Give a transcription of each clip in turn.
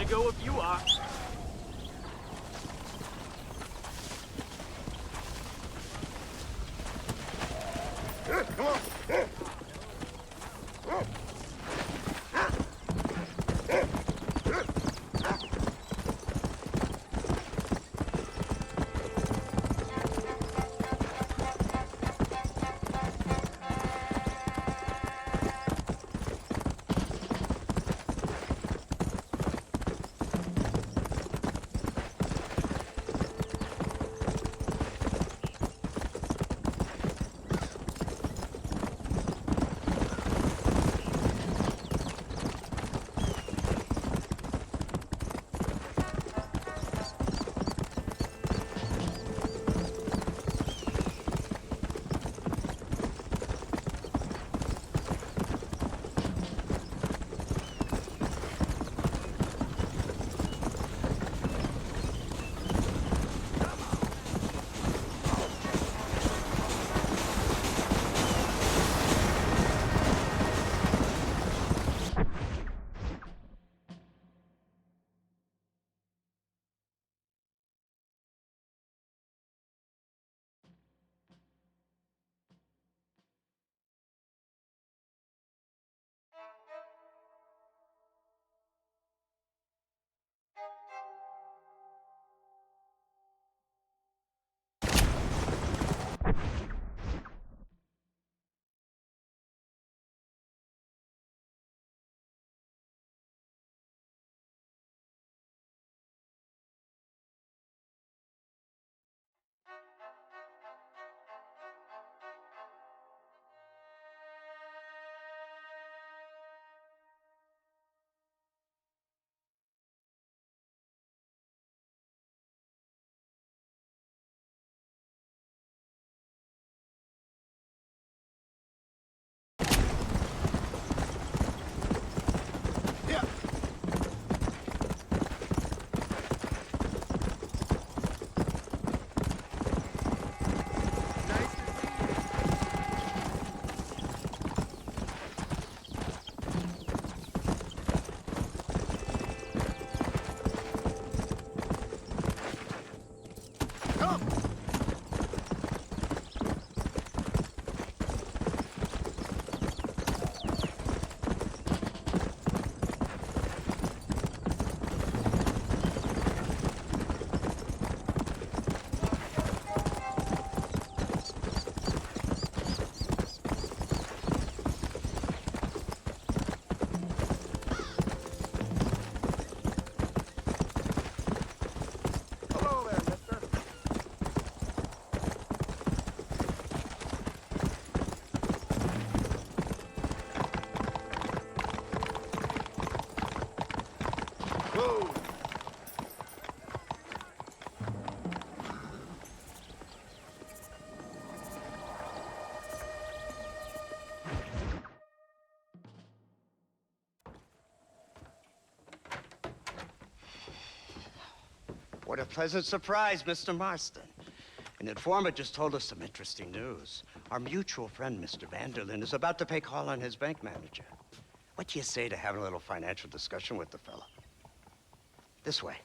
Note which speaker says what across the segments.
Speaker 1: gonna go if you are.
Speaker 2: Come on.
Speaker 3: What a pleasant surprise, Mr. Marston. An informant just told us some interesting news. Our mutual friend, Mr. Vanderlyn, is about to pay call on his bank manager. What do you say to having a little financial discussion with the fella? This way.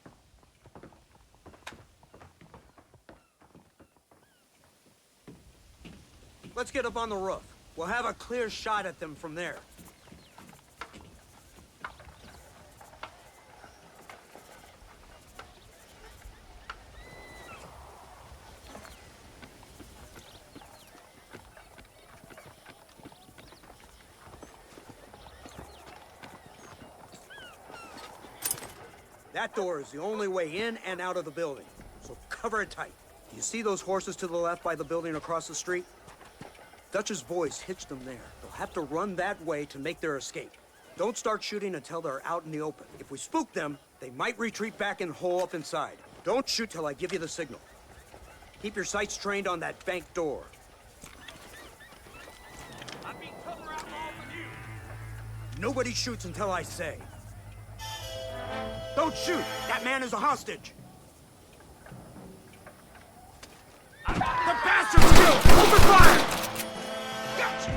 Speaker 1: Let's get up on the roof. We'll have a clear shot at them from there. That door is the only way in and out of the building, so cover it tight. Do you see those horses to the left by the building across the street? Dutch's boys hitched them there. They'll have to run that way to make their escape. Don't start shooting until they're out in the open. If we spook them, they might retreat back and hole up inside. Don't shoot till I give you the signal. Keep your sights trained on that bank door. I'm being cover out all of you. Nobody shoots until I say. Don't shoot! That man is a hostage! The bastard's killed! Open fire! Gotcha!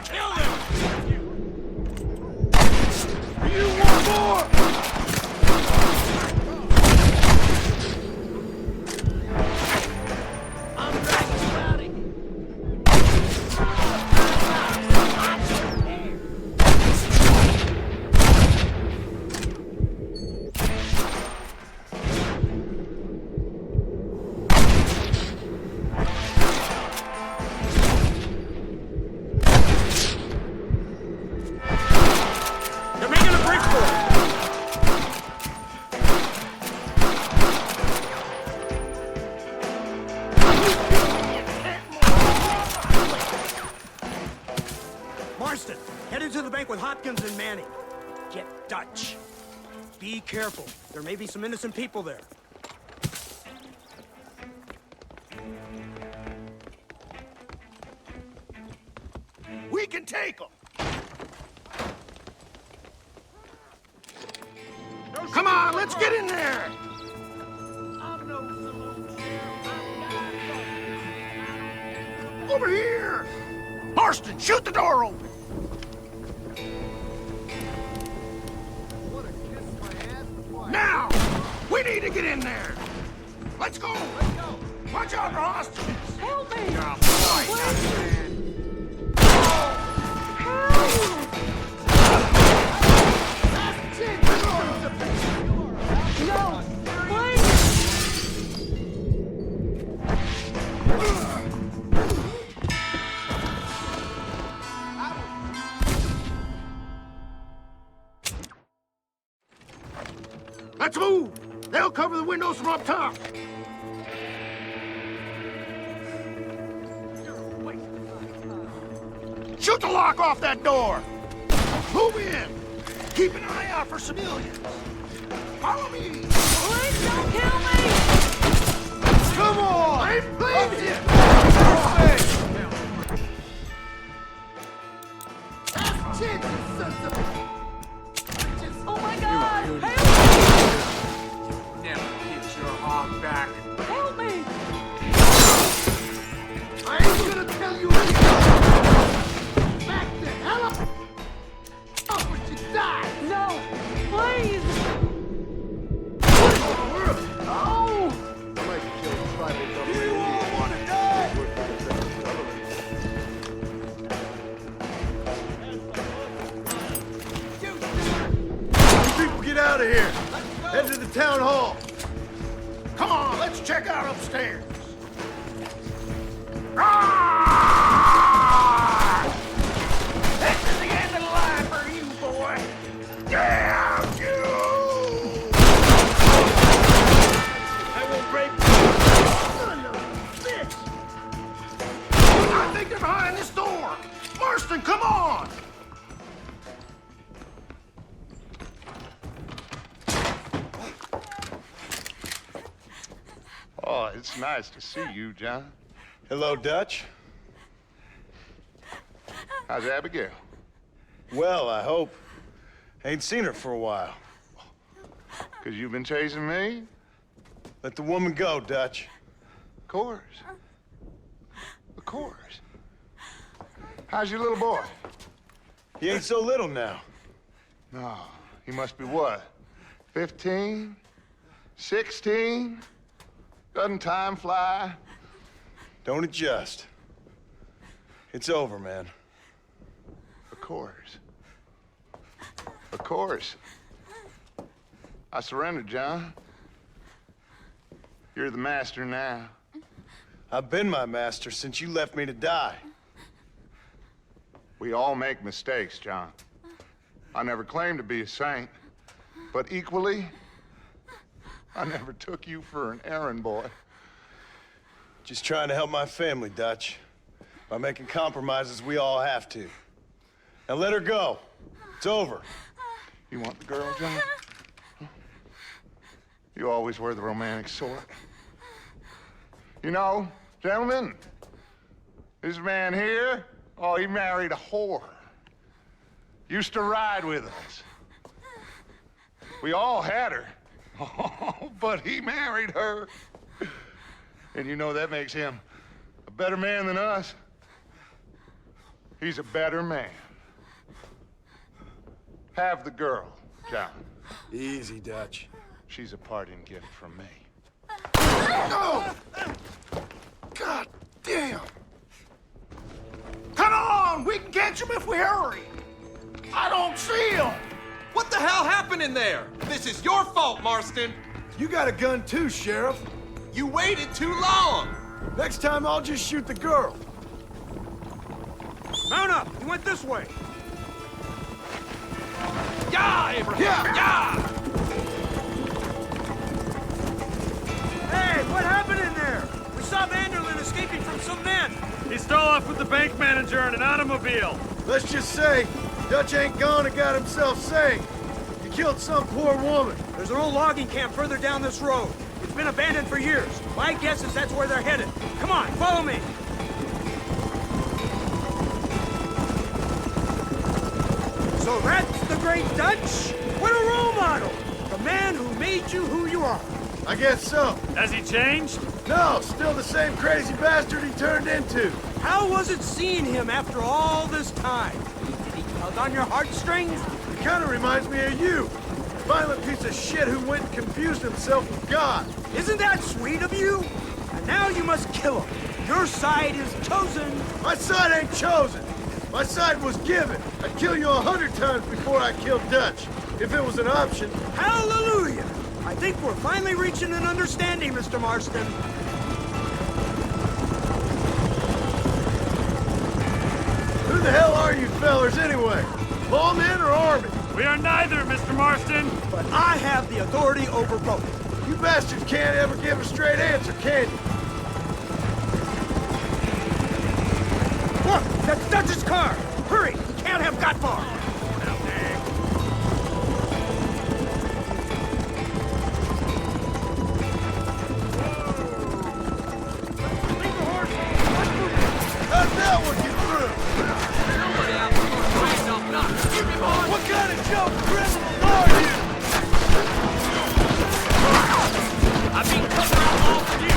Speaker 2: Kill them! You want more? I'm dragging you out of here.
Speaker 1: They're making a break for it. Marston, head into the bank with Hopkins and Manning. Get Dutch. Be careful. There may be some innocent people there.
Speaker 2: We can take them. Come on, let's get in there. Over here. Marston, shoot the door open. Now, we need to get in there. Let's go. Watch out for hostages.
Speaker 4: Help me!
Speaker 2: You're a boy, young man.
Speaker 4: No! Please!
Speaker 2: Let's move. They'll cover the windows from up top. Shoot the lock off that door. Move in. Keep an eye out for civilians. Follow me.
Speaker 4: Please don't kill me!
Speaker 2: Come on. I bleed you.
Speaker 4: Oh my God! Help
Speaker 5: Never get your hog back.
Speaker 4: me! Help me!
Speaker 2: I ain't gonna tell you anything. Back the hell up. Up or you die.
Speaker 4: No! Please! Oh!
Speaker 2: You all wanna die? People, get out of here. Head to the town hall. Come on, let's check out upstairs. Ah! This is the end of the line for you, boy. Damn you! I will break. Son of a bitch! I think they're behind this door. Marston, come on!
Speaker 6: Oh, it's nice to see you, John.
Speaker 2: Hello, Dutch.
Speaker 6: How's Abigail?
Speaker 2: Well, I hope. Ain't seen her for a while.
Speaker 6: 'Cause you've been chasing me?
Speaker 2: Let the woman go, Dutch.
Speaker 6: Of course. Of course. How's your little boy?
Speaker 2: He ain't so little now.
Speaker 6: No, he must be what? 15? 16? Doesn't time fly?
Speaker 2: Don't adjust. It's over, man.
Speaker 6: Of course. Of course. I surrendered, John. You're the master now.
Speaker 2: I've been my master since you left me to die.
Speaker 6: We all make mistakes, John. I never claimed to be a saint, but equally, I never took you for an errand boy.
Speaker 2: Just trying to help my family, Dutch. By making compromises we all have to. Now let her go. It's over.
Speaker 6: You want the girl, John? You always were the romantic sort. You know, gentlemen, this man here, oh, he married a whore. Used to ride with us. We all had her. Oh, but he married her. And you know that makes him a better man than us. He's a better man. Have the girl, John.
Speaker 2: Easy, Dutch.
Speaker 6: She's a parting gift from me.
Speaker 2: No! God damn! Come on! We can catch him if we hurry! I don't see him!
Speaker 5: What the hell happened in there? This is your fault, Marston.
Speaker 2: You got a gun too, Sheriff.
Speaker 5: You waited too long.
Speaker 2: Next time I'll just shoot the girl.
Speaker 1: Mount up! He went this way!
Speaker 5: Yeah, Abraham!
Speaker 2: Yeah.
Speaker 1: Hey, what happened in there? We saw Vanderlyn escaping from some men.
Speaker 7: He stole off with the bank manager in an automobile.
Speaker 2: Let's just say, Dutch ain't gone and got himself saved. He killed some poor woman.
Speaker 1: There's an old logging camp further down this road. It's been abandoned for years. My guess is that's where they're headed. Come on, follow me. So that's the great Dutch? What a role model! The man who made you who you are.
Speaker 2: I guess so.
Speaker 7: Has he changed?
Speaker 2: No, still the same crazy bastard he turned into.
Speaker 1: How was it seeing him after all this time? Did he tug on your heartstrings?
Speaker 2: He kind of reminds me of you. Violent piece of shit who went and confused himself with God.
Speaker 1: Isn't that sweet of you? And now you must kill him. Your side is chosen.
Speaker 2: My side ain't chosen. My side was given. I'd kill you 100 times before I killed Dutch, if it was an option.
Speaker 1: Hallelujah! I think we're finally reaching an understanding, Mr. Marston.
Speaker 2: Who the hell are you fellers anyway? Lawmen or army?
Speaker 7: We are neither, Mr. Marston.
Speaker 1: But I have the authority over both.
Speaker 2: You bastards can't ever give a straight answer, can you?
Speaker 1: Look, that's Dutch's car. Hurry, he can't have got far.
Speaker 2: How'd that one get through? What kind of joke criminal are you?
Speaker 7: I've been cutting out all for you.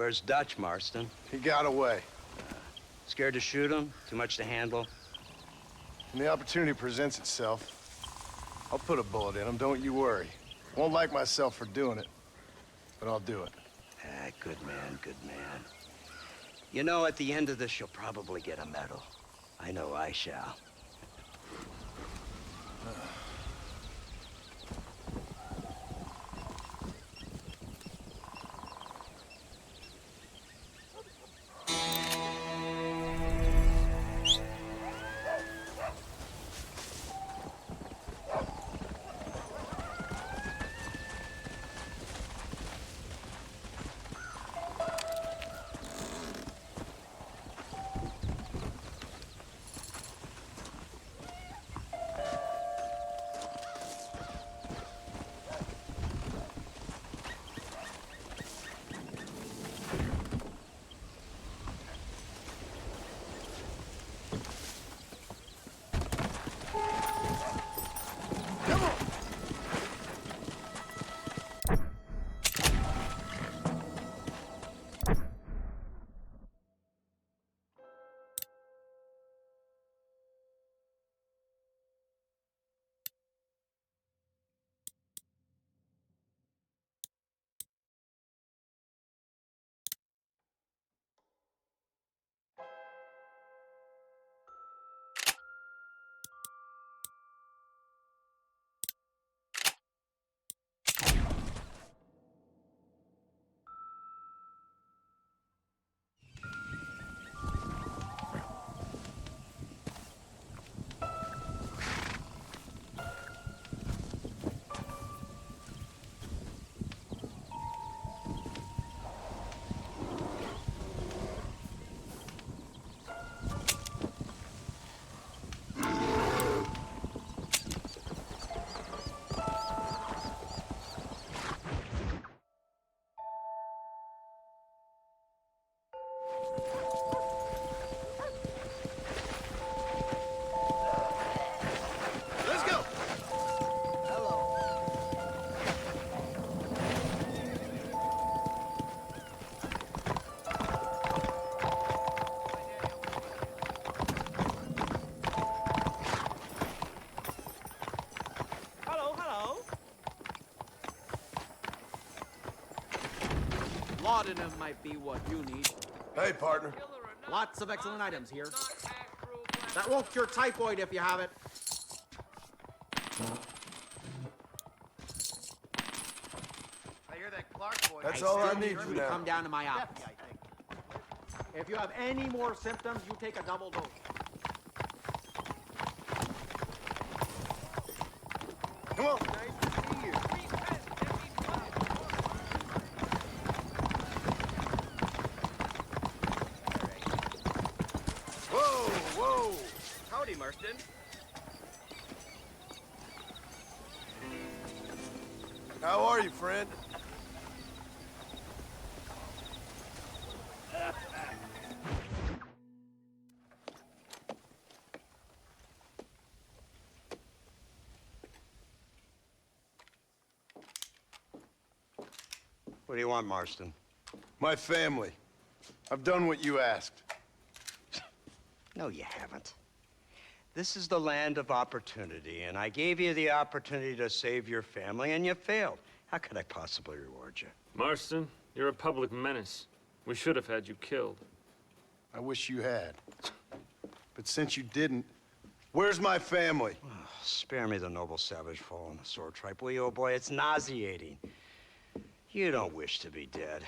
Speaker 3: Where's Dutch, Marston?
Speaker 8: He got away.
Speaker 3: Scared to shoot him? Too much to handle?
Speaker 8: When the opportunity presents itself, I'll put a bullet in him, don't you worry. Won't like myself for doing it, but I'll do it.
Speaker 3: Ah, good man, good man. You know, at the end of this, you'll probably get a medal. I know I shall.
Speaker 2: Let's go.
Speaker 9: Hello, hello.
Speaker 10: Laudanum might be what you need.
Speaker 2: Hey, partner.
Speaker 10: Lots of excellent items here. That won't cure typhoid if you have it.
Speaker 9: I hear that Clark boy.
Speaker 2: That's all I
Speaker 10: Still
Speaker 2: need
Speaker 10: you
Speaker 2: for
Speaker 10: to
Speaker 2: now.
Speaker 10: come down to my office.
Speaker 9: Deputy, I think.
Speaker 10: If you have any more symptoms, you take a double dose.
Speaker 2: Come on. Whoa, whoa.
Speaker 9: Howdy, Marston.
Speaker 2: How are you, friend?
Speaker 3: What do you want, Marston?
Speaker 8: My family. I've done what you asked.
Speaker 3: No, you haven't. This is the land of opportunity, and I gave you the opportunity to save your family, and you failed. How could I possibly reward you?
Speaker 7: Marston, you're a public menace. We should have had you killed.
Speaker 8: I wish you had. But since you didn't, where's my family?
Speaker 3: Spare me the noble savage fall on the sword tripe, will you, old boy? It's nauseating. You don't wish to be dead.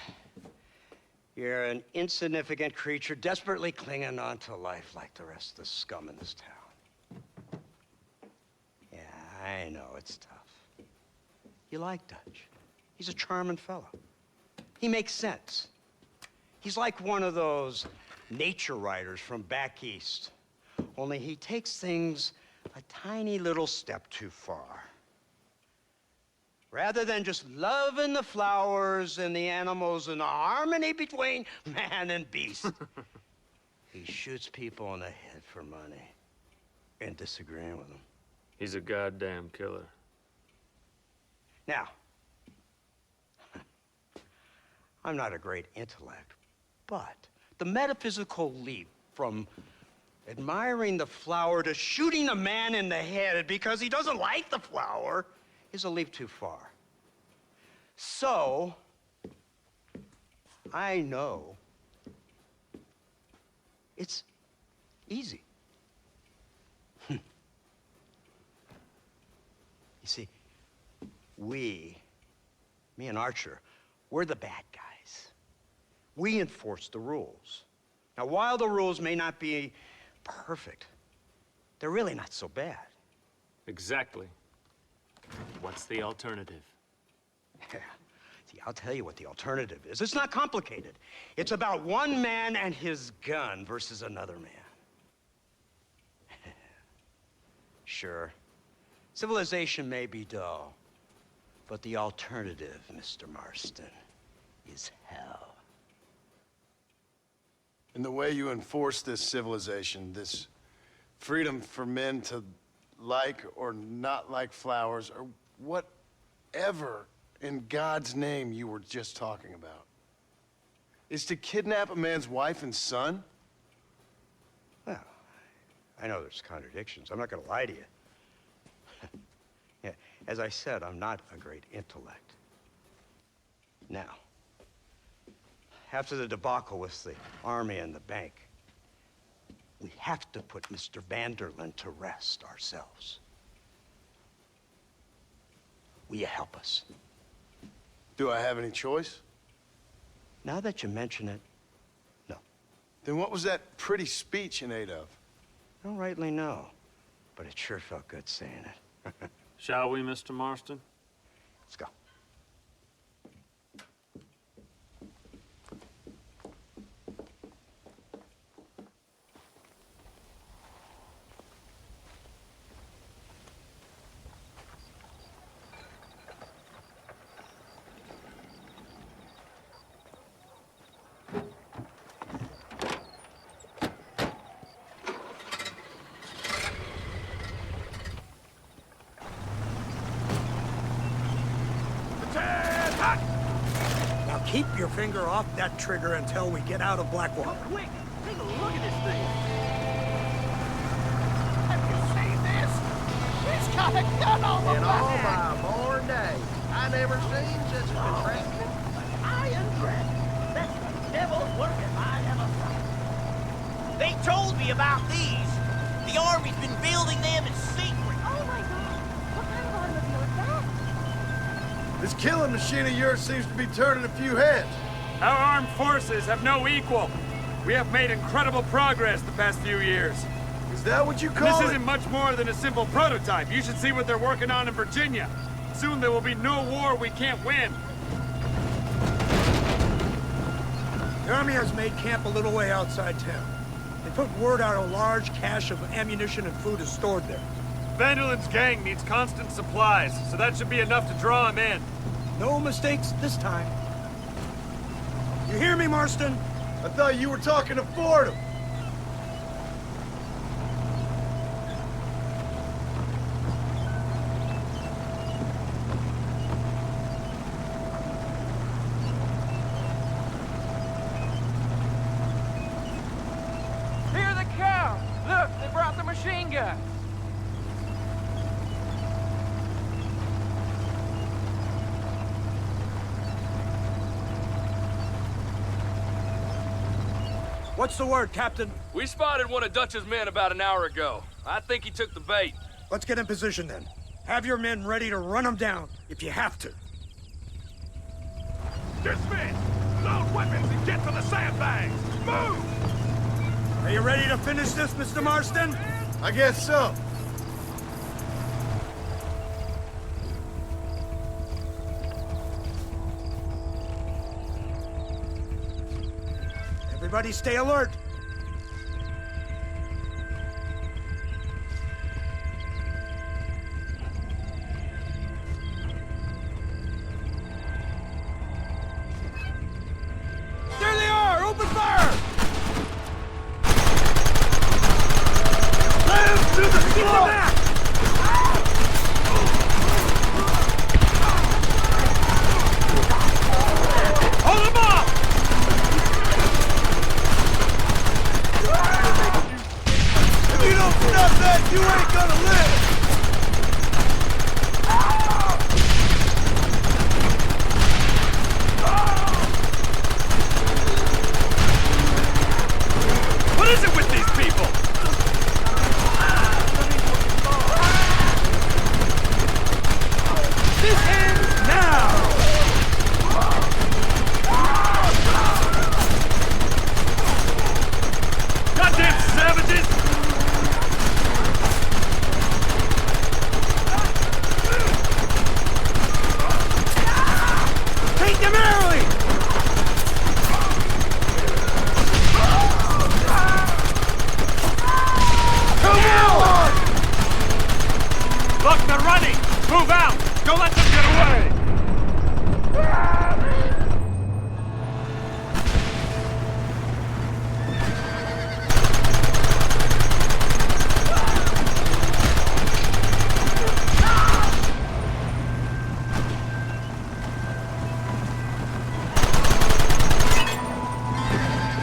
Speaker 3: You're an insignificant creature desperately clinging on to life like the rest of the scum in this town. Yeah, I know it's tough. You like Dutch. He's a charming fellow. He makes sense. He's like one of those nature writers from back east. Only he takes things a tiny little step too far. Rather than just loving the flowers and the animals and the harmony between man and beast, he shoots people in the head for money and disagreeing with them.
Speaker 7: He's a goddamn killer.
Speaker 3: Now, I'm not a great intellect, but the metaphysical leap from admiring the flower to shooting a man in the head because he doesn't like the flower is a leap too far. So, I know it's easy. You see, me and Archer, we're the bad guys. We enforce the rules. Now, while the rules may not be perfect, they're really not so bad.
Speaker 7: Exactly. What's the alternative?
Speaker 3: Yeah. See, I'll tell you what the alternative is. It's not complicated. It's about one man and his gun versus another man. Sure, civilization may be dull, but the alternative, Mr. Marston, is hell.
Speaker 8: And the way you enforce this civilization, this freedom for men to like or not like flowers, or whatever in God's name you were just talking about, is to kidnap a man's wife and son?
Speaker 3: Well, I know there's contradictions. I'm not going to lie to you. Yeah, as I said, I'm not a great intellect. Now, after the debacle with the army and the bank, we have to put Mr. Vanderlyn to rest ourselves. Will you help us?
Speaker 8: Do I have any choice?
Speaker 3: Now that you mention it, no.
Speaker 8: Then what was that pretty speech in aid of?
Speaker 3: I don't rightly know, but it sure felt good saying it.
Speaker 7: Shall we, Mr. Marston?
Speaker 3: Let's go.
Speaker 1: Now keep your finger off that trigger until we get out of Blackwater.
Speaker 9: Quick, take a look at this thing. Have you seen this? He's got a gun on the back. In all my born days, I never seen such a contraption. Iron dragon. That's the devil's work if I ever saw it.
Speaker 11: They told me about these. The Army's been building them in secret.
Speaker 4: Oh my God! What kind of automobile is that?
Speaker 8: This killing machine of yours seems to be turning a few heads.
Speaker 7: Our armed forces have no equal. We have made incredible progress the past few years.
Speaker 8: Is that what you call
Speaker 7: This
Speaker 8: it?
Speaker 7: isn't much more than a simple prototype. You should see what they're working on in Virginia. Soon there will be no war we can't win.
Speaker 1: The Army has made camp a little way outside town. They put word out a large cache of ammunition and food is stored there.
Speaker 7: Vanderlyn's gang needs constant supplies, so that should be enough to draw him in.
Speaker 1: No mistakes this time. You hear me, Marston?
Speaker 8: I thought you were talking to Fordham.
Speaker 9: Here they come. Look, they brought the machine gun.
Speaker 1: What's the word, Captain?
Speaker 5: We spotted one of Dutch's men about an hour ago. I think he took the bait.
Speaker 1: Let's get in position then. Have your men ready to run them down if you have to.
Speaker 2: Dismiss! Load weapons and get to the sandbags! Move!
Speaker 1: Are you ready to finish this, Mr. Marston?
Speaker 8: I guess so.
Speaker 1: Everybody stay alert.
Speaker 5: There they are! Open fire!
Speaker 2: To the floor!
Speaker 5: Hold them off!
Speaker 2: don't stop that, you ain't gonna live!
Speaker 7: What is it with these people?
Speaker 2: This ends now!
Speaker 7: Goddamn savages!
Speaker 2: Take them early! Come on!
Speaker 7: Look, they're running! Move out! Don't let them get away!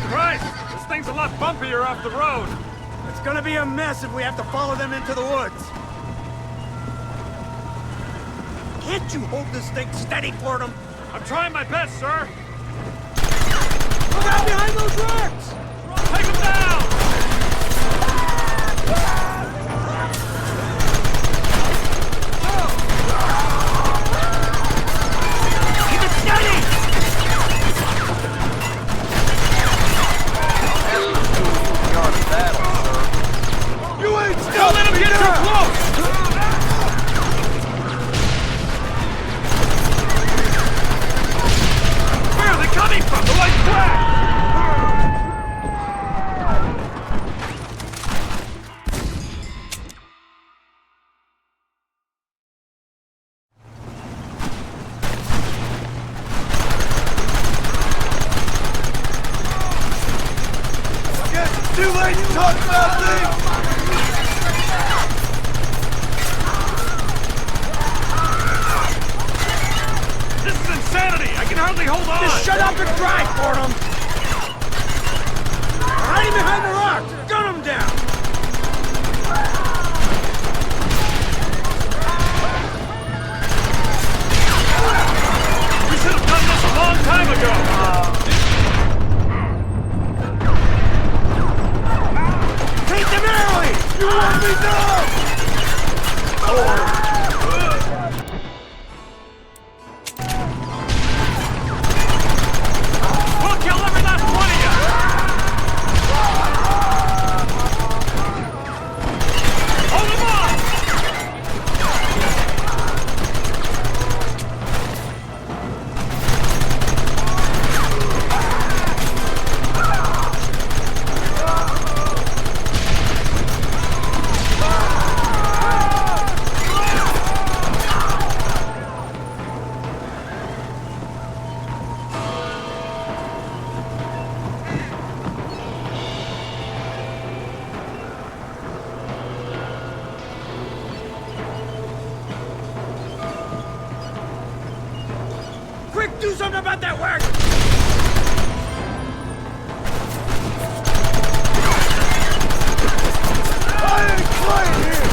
Speaker 7: Christ! This thing's a lot bumpier off the road!
Speaker 2: It's gonna be a mess if we have to follow them into the woods.
Speaker 1: Can't you hold this thing steady for them?
Speaker 7: I'm trying my best, sir!
Speaker 1: Look out behind those rocks!
Speaker 7: Take them down!
Speaker 1: Keep it steady!
Speaker 2: You ain't
Speaker 7: Don't
Speaker 2: stopping
Speaker 7: let them
Speaker 2: me
Speaker 7: get too
Speaker 2: now!
Speaker 7: close! Where are they coming from? The white flag!
Speaker 2: Guess it's too late to talk about things!
Speaker 7: This is insanity! I can hardly hold on!
Speaker 1: Just shut up and drive for them! Hiding behind the rocks! Gun them down!
Speaker 7: We should have done this a long time ago!
Speaker 1: Take them early!
Speaker 2: You want me down!
Speaker 7: We'll kill every last one of you! Hold them off!
Speaker 1: Quick, do something about that wagon!
Speaker 2: I ain't playing here!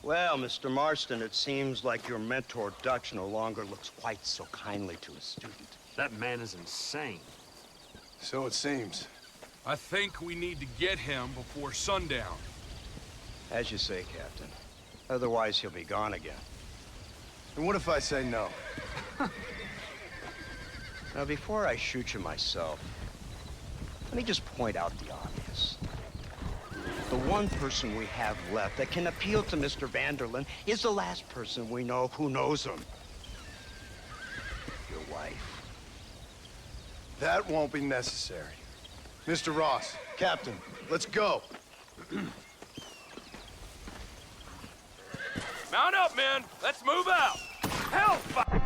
Speaker 3: Well, Mr. Marston, it seems like your mentor Dutch no longer looks quite so kindly to his student.
Speaker 7: That man is insane.
Speaker 8: So it seems.
Speaker 5: I think we need to get him before sundown.
Speaker 3: As you say, Captain. Otherwise, he'll be gone again.
Speaker 8: And what if I say no?
Speaker 3: Now, before I shoot you myself, let me just point out the obvious. The one person we have left that can appeal to Mr. Vanderlyn is the last person we know who knows him.
Speaker 8: That won't be necessary. Mr. Ross, Captain, let's go.
Speaker 7: Mount up, men. Let's move out. Hellfire!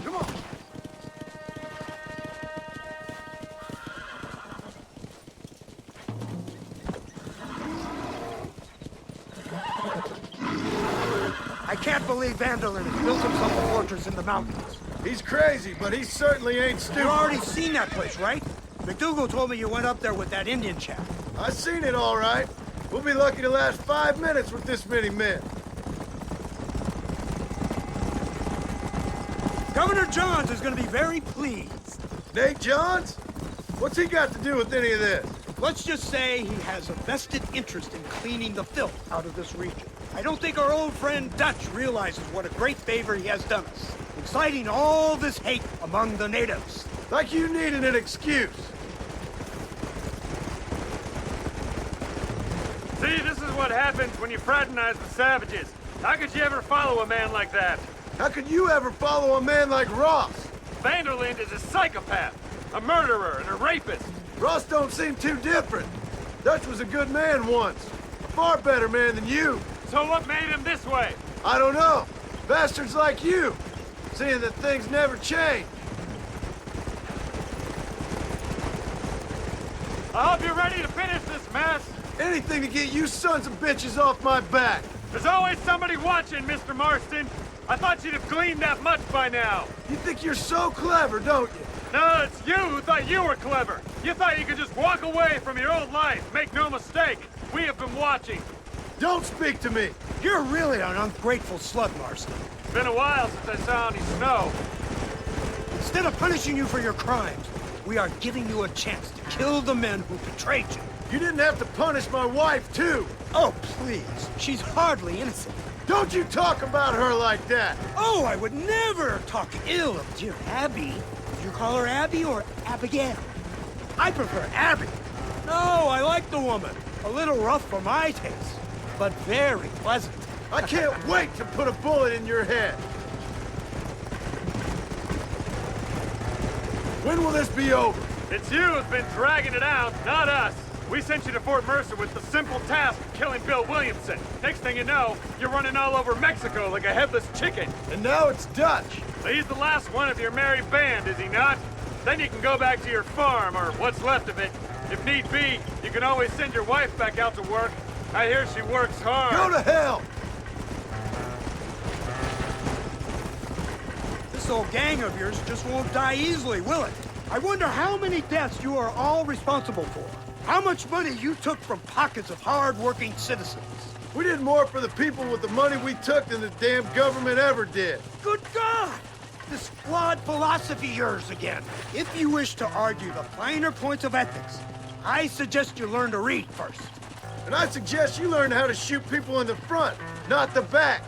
Speaker 8: Come on.
Speaker 1: I can't believe Vanderlyn has built himself a fortress in the mountains.
Speaker 8: He's crazy, but he certainly ain't stupid.
Speaker 1: You've already seen that place, right? McDougal told me you went up there with that Indian chap.
Speaker 8: I seen it all right. We'll be lucky to last 5 minutes with this many men.
Speaker 1: Governor Johns is going to be very pleased.
Speaker 8: Nate Johns? What's he got to do with any of this?
Speaker 1: Let's just say he has a vested interest in cleaning the filth out of this region. I don't think our old friend Dutch realizes what a great favor he has done us, inciting all this hate among the natives.
Speaker 8: Like you needed an excuse.
Speaker 7: See, this is what happens when you fraternize with savages. How could you ever follow a man like that?
Speaker 8: How could you ever follow a man like Ross?
Speaker 7: Vanderlyn is a psychopath, a murderer, and a rapist.
Speaker 8: Ross don't seem too different. Dutch was a good man once. A far better man than you.
Speaker 7: So what made him this way?
Speaker 8: I don't know. Bastards like you. Seeing that things never change.
Speaker 7: I hope you're ready to finish this mess.
Speaker 8: Anything to get you sons of bitches off my back.
Speaker 7: There's always somebody watching, Mr. Marston. I thought you'd have gleaned that much by now.
Speaker 8: You think you're so clever, don't you?
Speaker 7: No, it's you who thought you were clever. You thought you could just walk away from your old life. Make no mistake. We have been watching.
Speaker 8: Don't speak to me.
Speaker 1: You're really an ungrateful slug, Marston.
Speaker 7: It's been a while since I saw any snow.
Speaker 1: Instead of punishing you for your crimes, we are giving you a chance to kill the men who betrayed you.
Speaker 8: You didn't have to punish my wife, too.
Speaker 1: Oh, please. She's hardly innocent.
Speaker 8: Don't you talk about her like that.
Speaker 1: Oh, I would never talk ill of dear Abby. Did you call her Abby or Abigail? I prefer Abby. No, I like the woman. A little rough for my taste, but very pleasant.
Speaker 8: I can't wait to put a bullet in your head. When will this be over?
Speaker 7: It's you who's been dragging it out, not us. We sent you to Fort Mercer with the simple task of killing Bill Williamson. Next thing you know, you're running all over Mexico like a headless chicken.
Speaker 8: And now it's Dutch.
Speaker 7: He's the last one of your merry band, is he not? Then you can go back to your farm, or what's left of it. If need be, you can always send your wife back out to work. I hear she works hard.
Speaker 8: Go to hell!
Speaker 1: This old gang of yours just won't die easily, will it? I wonder how many deaths you are all responsible for. How much money you took from pockets of hard-working citizens.
Speaker 8: We did more for the people with the money we took than the damn government ever did.
Speaker 1: Good God! This flawed philosophy yours again. If you wish to argue the finer points of ethics, I suggest you learn to read first.
Speaker 8: And I suggest you learn how to shoot people in the front, not the back.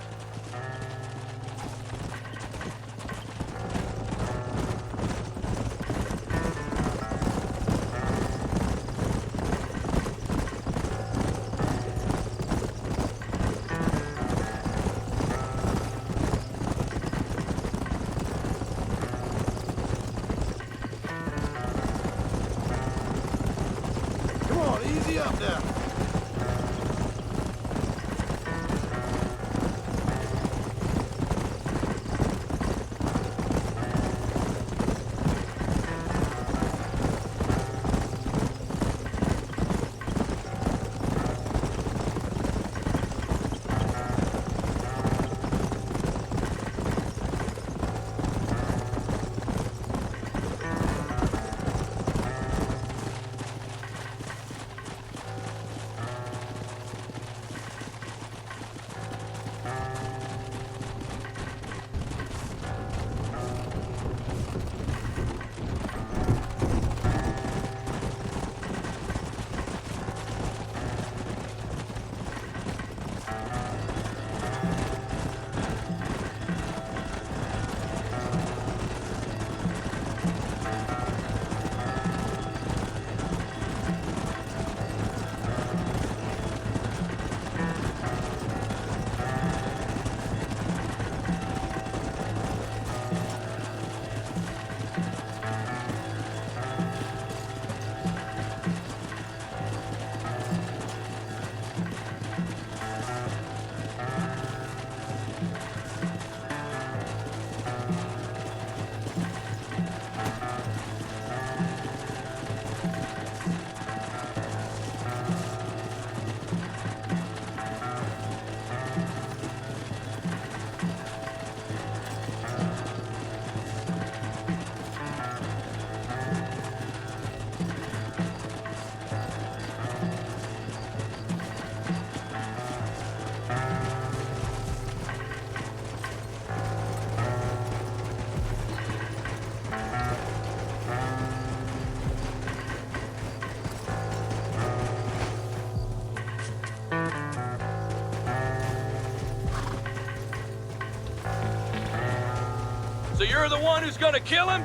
Speaker 12: So you're the one who's gonna kill him?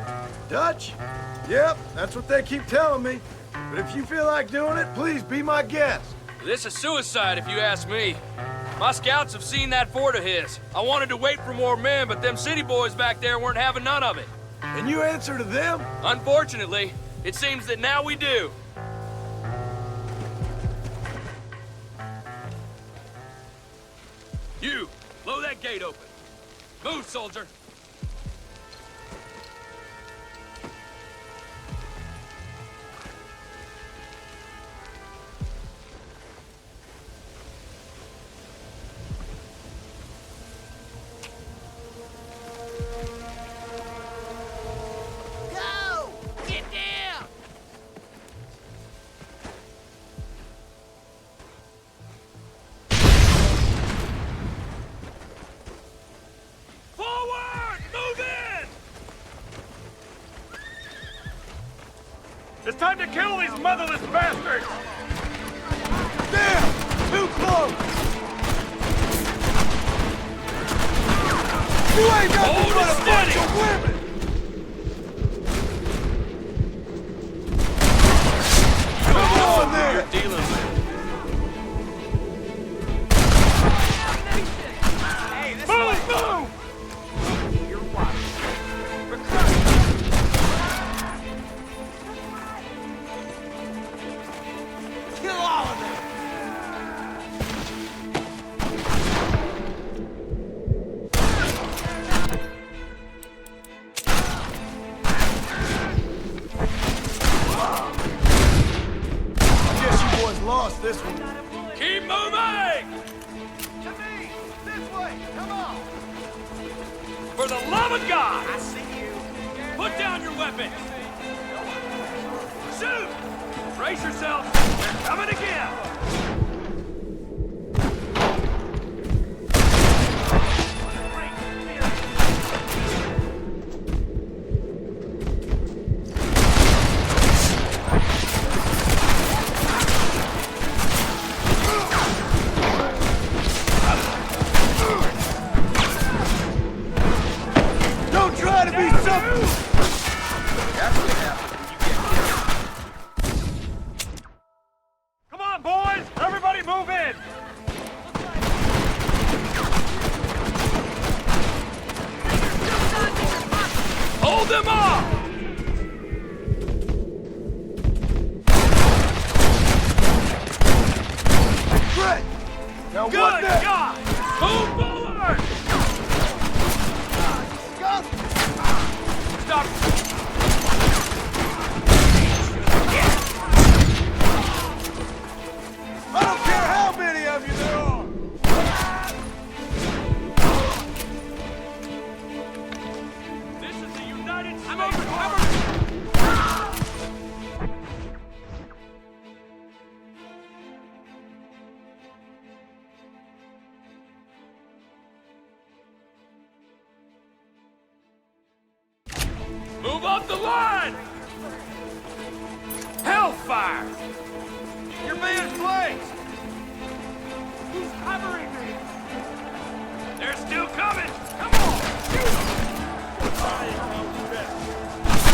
Speaker 2: Dutch? Yep, that's what they keep telling me. But if you feel like doing it, please be my guest.
Speaker 12: This is suicide, if you ask me. My scouts have seen that fort of his. I wanted to wait for more men, but them city boys back there weren't having none of it.
Speaker 2: And you answer to them?
Speaker 12: Unfortunately, it seems that now we do. You, blow that gate open. Move, soldier.
Speaker 11: Go! Get down!
Speaker 12: Forward! Move in!
Speaker 7: It's time to kill these motherless bastards!
Speaker 2: Damn! Too close! You ain't nothing but a bunch of women! Come on there!
Speaker 12: You're dealing with.
Speaker 7: Move! Move!
Speaker 11: Kill all of them!
Speaker 2: I guess you boys lost this one.
Speaker 12: Keep moving!
Speaker 2: To me! This way! Come on!
Speaker 12: For the love of God!
Speaker 11: I see you.
Speaker 12: Put down your weapons! Shoot! Brace yourself! They're coming again!
Speaker 2: Don't try to be something!
Speaker 7: Come on, boys! Everybody move in!
Speaker 12: Hold them off!
Speaker 2: Great! Now what
Speaker 12: Good
Speaker 2: next?
Speaker 12: God! Move forward! Stop!
Speaker 2: I don't care how many of you there are!
Speaker 12: This is the United States Move up the line! Hellfire! Your man's place! Who's covering me? They're still coming! Come on!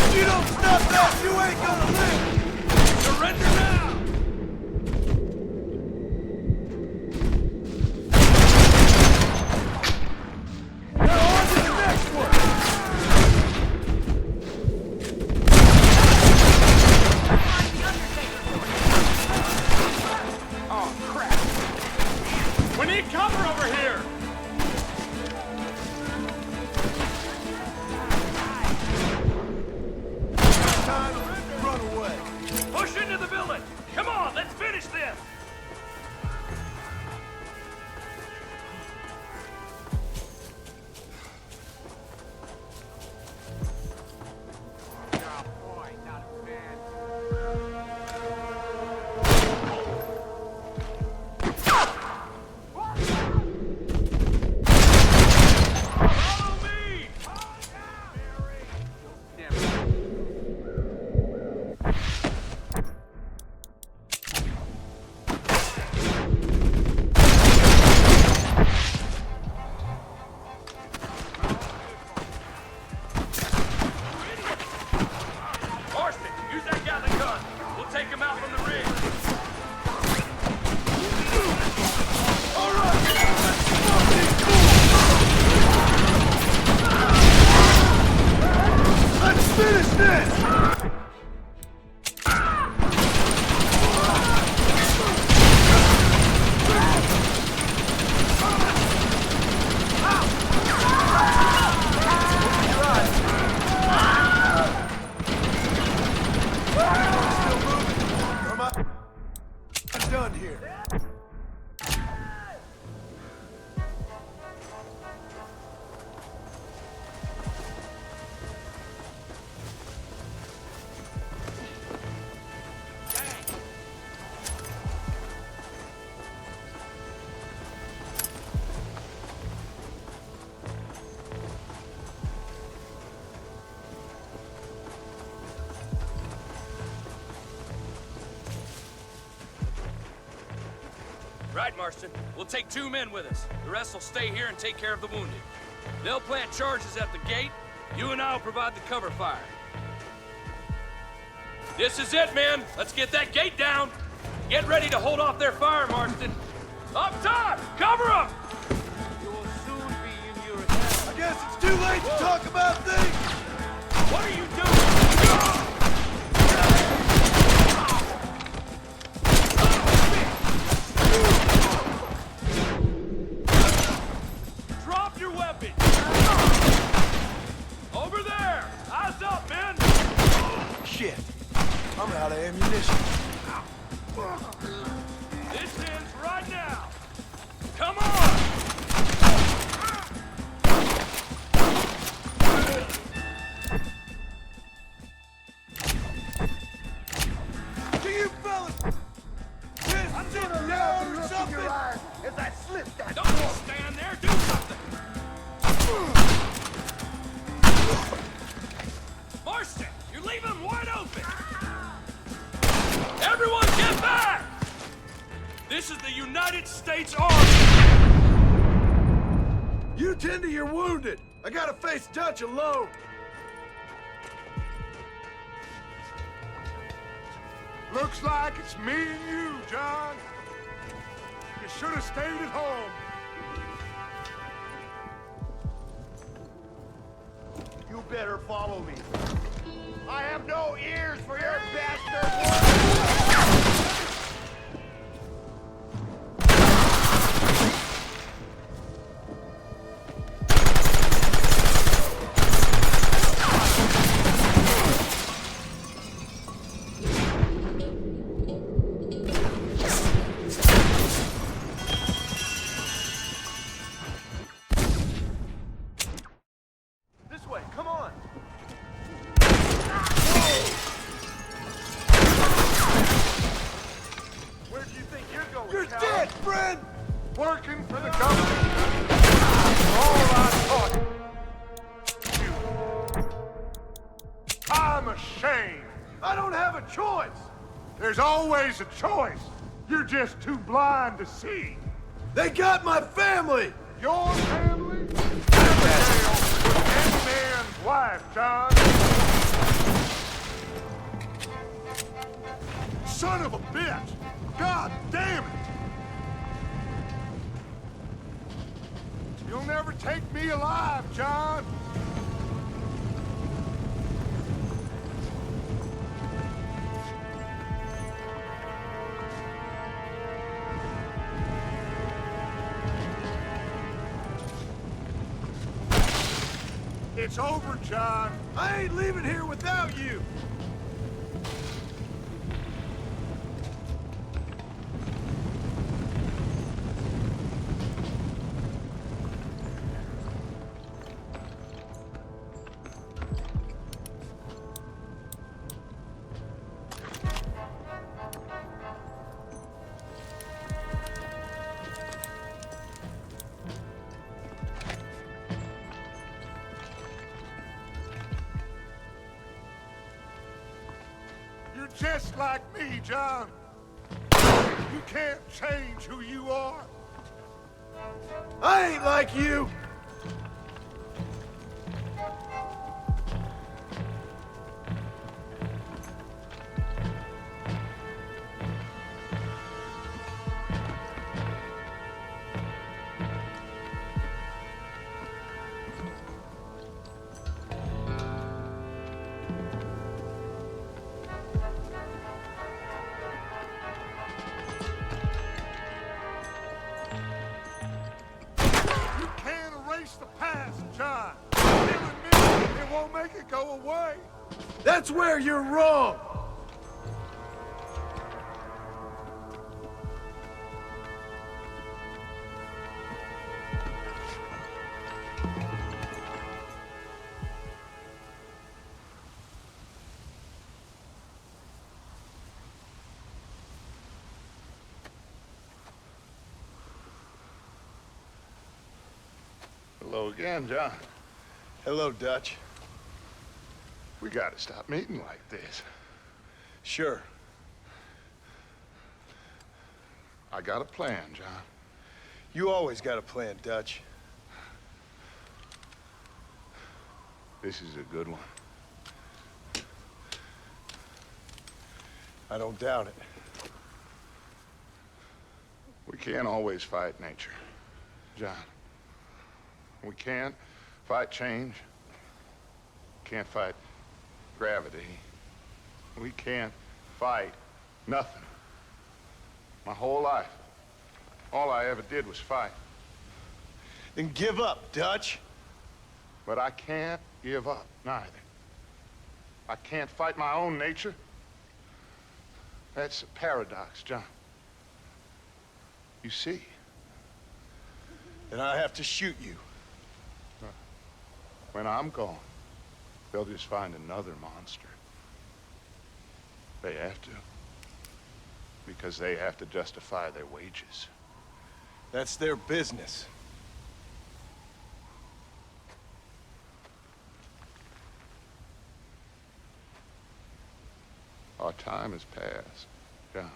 Speaker 2: If you don't stop that, you ain't gonna live!
Speaker 12: Surrender now!
Speaker 2: Now on to the next one!
Speaker 7: We need cover over here!
Speaker 2: Time to run away.
Speaker 12: Push into the building! Right, Marston. We'll take 2 men with us. The rest will stay here and take care of the wounded. They'll plant charges at the gate. You and I will provide the cover fire. This is it, men. Let's get that gate down. Get ready to hold off their fire, Marston. Up top! Cover them!
Speaker 9: You'll soon be in your attack.
Speaker 2: I guess it's too late to talk about things.
Speaker 12: What are you doing? Drop your weapon! Over there! Eyes up, men!
Speaker 2: Shit. I'm out of ammunition.
Speaker 12: This ends right now! Come on!
Speaker 2: Do you fellas just sit down or something?
Speaker 9: As I slip that
Speaker 12: Don't just stand there, do something! Marston, you're leaving them wide open! Everyone get back! This is the United States Army!
Speaker 2: You tend to your wounded. I gotta face Dutch alone.
Speaker 6: Looks like it's me and you, John. You should have stayed at home.
Speaker 9: You better follow me. I have no ears for your bastard words! This way, come on! Where do you think you're going,
Speaker 2: You're
Speaker 9: coward?
Speaker 2: dead, friend!
Speaker 6: Working for the government. All I taught you. I'm ashamed.
Speaker 2: I don't have a choice.
Speaker 6: There's always a choice. You're just too blind to see.
Speaker 2: They got my family.
Speaker 6: Your family? Abigail was any man's wife, John.
Speaker 2: Son of a bitch. God damn it.
Speaker 6: You'll never take me alive, John. It's over, John.
Speaker 2: I ain't leaving here without you.
Speaker 6: You're just like me, John. You can't change who you are.
Speaker 2: I ain't like you.
Speaker 6: You can't erase the past, John. Killing me, it won't make it go away.
Speaker 2: That's where you're wrong.
Speaker 6: Hello again, John.
Speaker 8: Hello, Dutch.
Speaker 6: We gotta stop meeting like this.
Speaker 8: Sure.
Speaker 6: I got a plan, John.
Speaker 8: You always got a plan, Dutch.
Speaker 6: This is a good one.
Speaker 8: I don't doubt it.
Speaker 6: We can't always fight nature, John. We can't fight change. Can't fight gravity. We can't fight nothing. My whole life, all I ever did was fight.
Speaker 8: Then give up, Dutch.
Speaker 6: But I can't give up, neither. I can't fight my own nature. That's a paradox, John. You see?
Speaker 8: Then I have to shoot you.
Speaker 6: When I'm gone, they'll just find another monster. They have to. Because they have to justify their wages.
Speaker 8: That's their business.
Speaker 6: Our time has passed, John.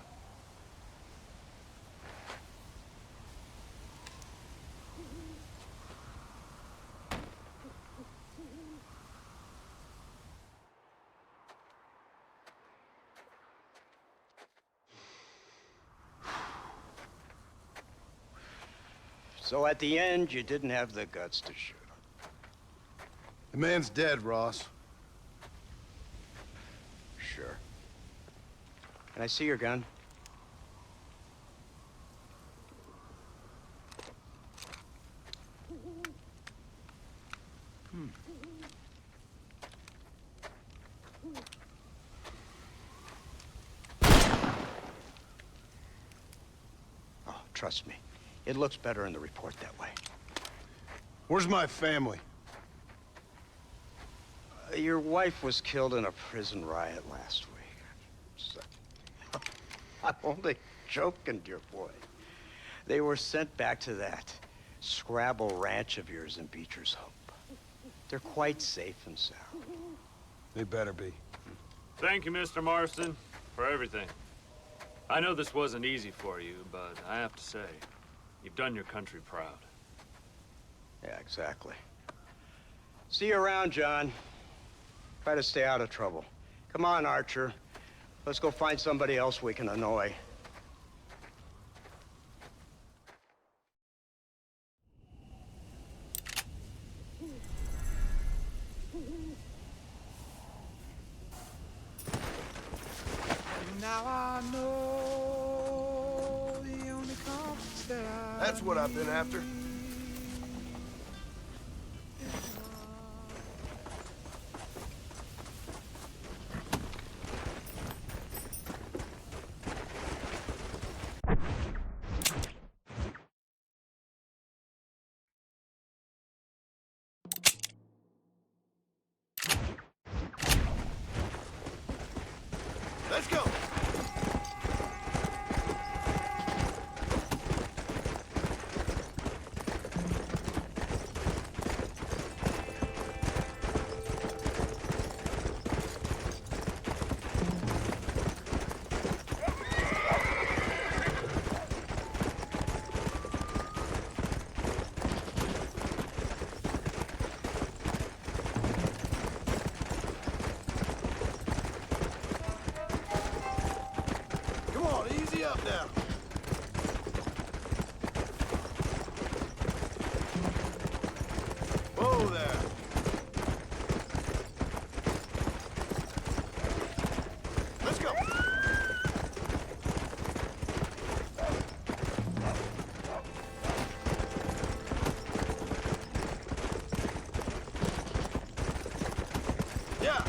Speaker 3: So at the end, you didn't have the guts to shoot him.
Speaker 8: The man's dead, Ross.
Speaker 3: Sure. Can I see your gun? Oh, trust me. It looks better in the report that way.
Speaker 8: Where's my family?
Speaker 3: Your wife was killed in a prison riot last week. So, I'm only joking, dear boy. They were sent back to that Scrabble ranch of yours in Beecher's Hope. They're quite safe and sound.
Speaker 8: They better be.
Speaker 7: Thank you, Mr. Marston, for everything. I know this wasn't easy for you, but I have to say, you've done your country proud.
Speaker 3: Yeah, exactly. See you around, John. Try to stay out of trouble. Come on, Archer. Let's go find somebody else we can annoy.
Speaker 13: Now I know the only comforts that
Speaker 8: That's what I've been after. Let's go. Come on, easy up now. Whoa there. Let's go. Yeah.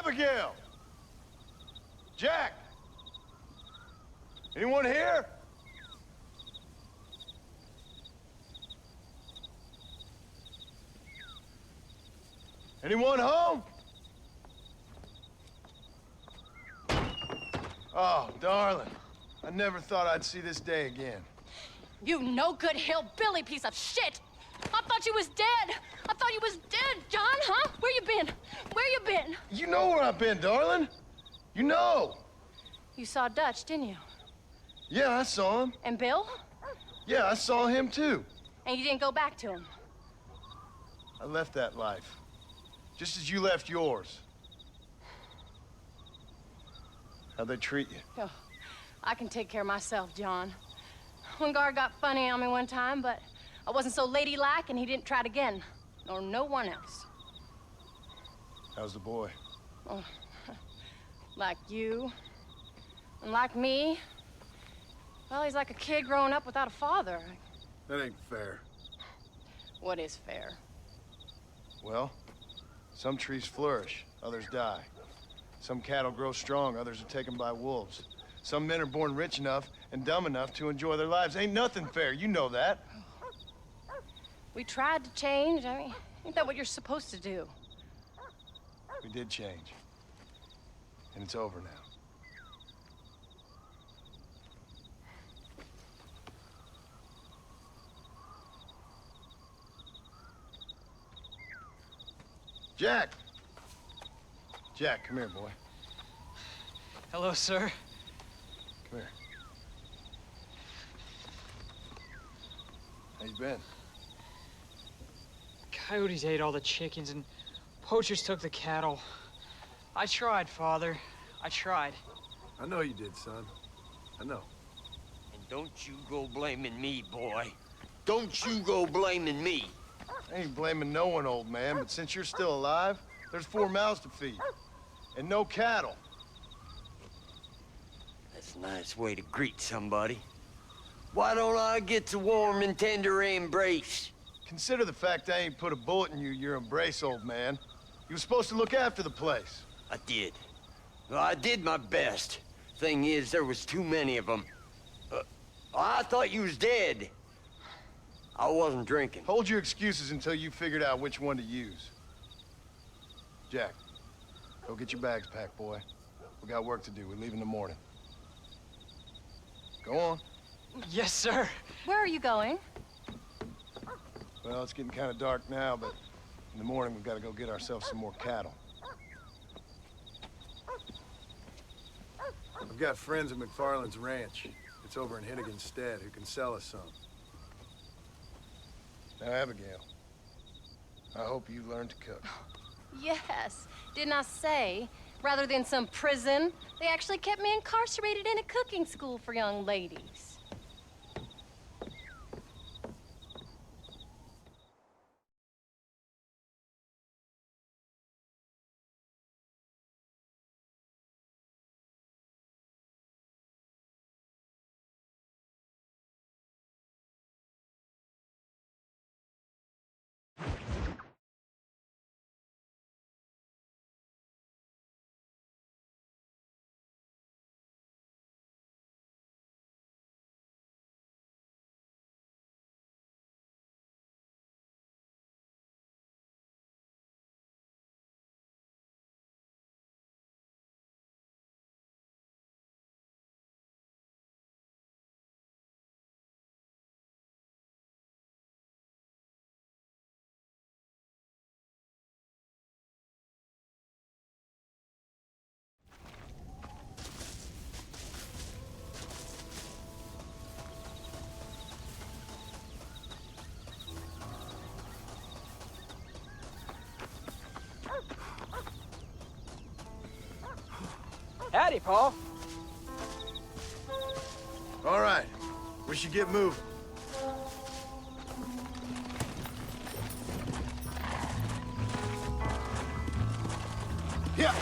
Speaker 8: Abigail! Jack! Anyone here? Anyone home? Oh, darling. I never thought I'd see this day again.
Speaker 4: You no good hillbilly piece of shit! I thought you was dead! I thought you was dead, John, huh? Where you been? Where you been?
Speaker 8: You know where I've been, darling. You know.
Speaker 4: You saw Dutch, didn't you?
Speaker 8: Yeah, I saw him.
Speaker 4: And Bill?
Speaker 8: Yeah, I saw him too.
Speaker 4: And you didn't go back to him?
Speaker 8: I left that life. Just as you left yours. How'd they treat you?
Speaker 4: Oh, I can take care of myself, John. One guard got funny on me one time, but I wasn't so ladylike and he didn't try it again. Nor no one else.
Speaker 8: How's the boy?
Speaker 4: Oh, like you. And like me. Well, he's like a kid growing up without a father.
Speaker 8: That ain't fair.
Speaker 4: What is fair?
Speaker 8: Well, some trees flourish, others die. Some cattle grow strong, others are taken by wolves. Some men are born rich enough and dumb enough to enjoy their lives. Ain't nothing fair, you know that.
Speaker 4: We tried to change. I mean, ain't that what you're supposed to do?
Speaker 8: We did change. And it's over now. Jack! Jack, come here, boy.
Speaker 14: Hello, sir.
Speaker 8: Come here. How you been?
Speaker 14: Coyotes ate all the chickens and poachers took the cattle. I tried, Father. I tried.
Speaker 8: I know you did, son. I know.
Speaker 11: And don't you go blaming me, boy. Don't you go blaming me.
Speaker 8: I ain't blaming no one, old man, but since you're still alive, there's 4 mouths to feed. And no cattle.
Speaker 11: That's a nice way to greet somebody. Why don't I get the warm and tender embrace?
Speaker 8: Consider the fact I ain't put a bullet in your embrace, old man. You were supposed to look after the place.
Speaker 11: I did. Well, I did my best. Thing is, there was too many of them. I thought you was dead. I wasn't drinking.
Speaker 8: Hold your excuses until you figured out which one to use. Jack, go get your bags packed, boy. We got work to do. We leave in the morning. Go on.
Speaker 14: Yes, sir.
Speaker 4: Where are you going?
Speaker 8: Well, it's getting kind of dark now, but in the morning we've got to go get ourselves some more cattle. We've got friends at McFarland's ranch. It's over in Hennigan's stead who can sell us some. Now, Abigail, I hope you learn to cook.
Speaker 4: Yes. Didn't I say, rather than some prison, they actually kept me incarcerated in a cooking school for young ladies.
Speaker 14: Howdy, Paul.
Speaker 8: All right, we should get moving. Yeah.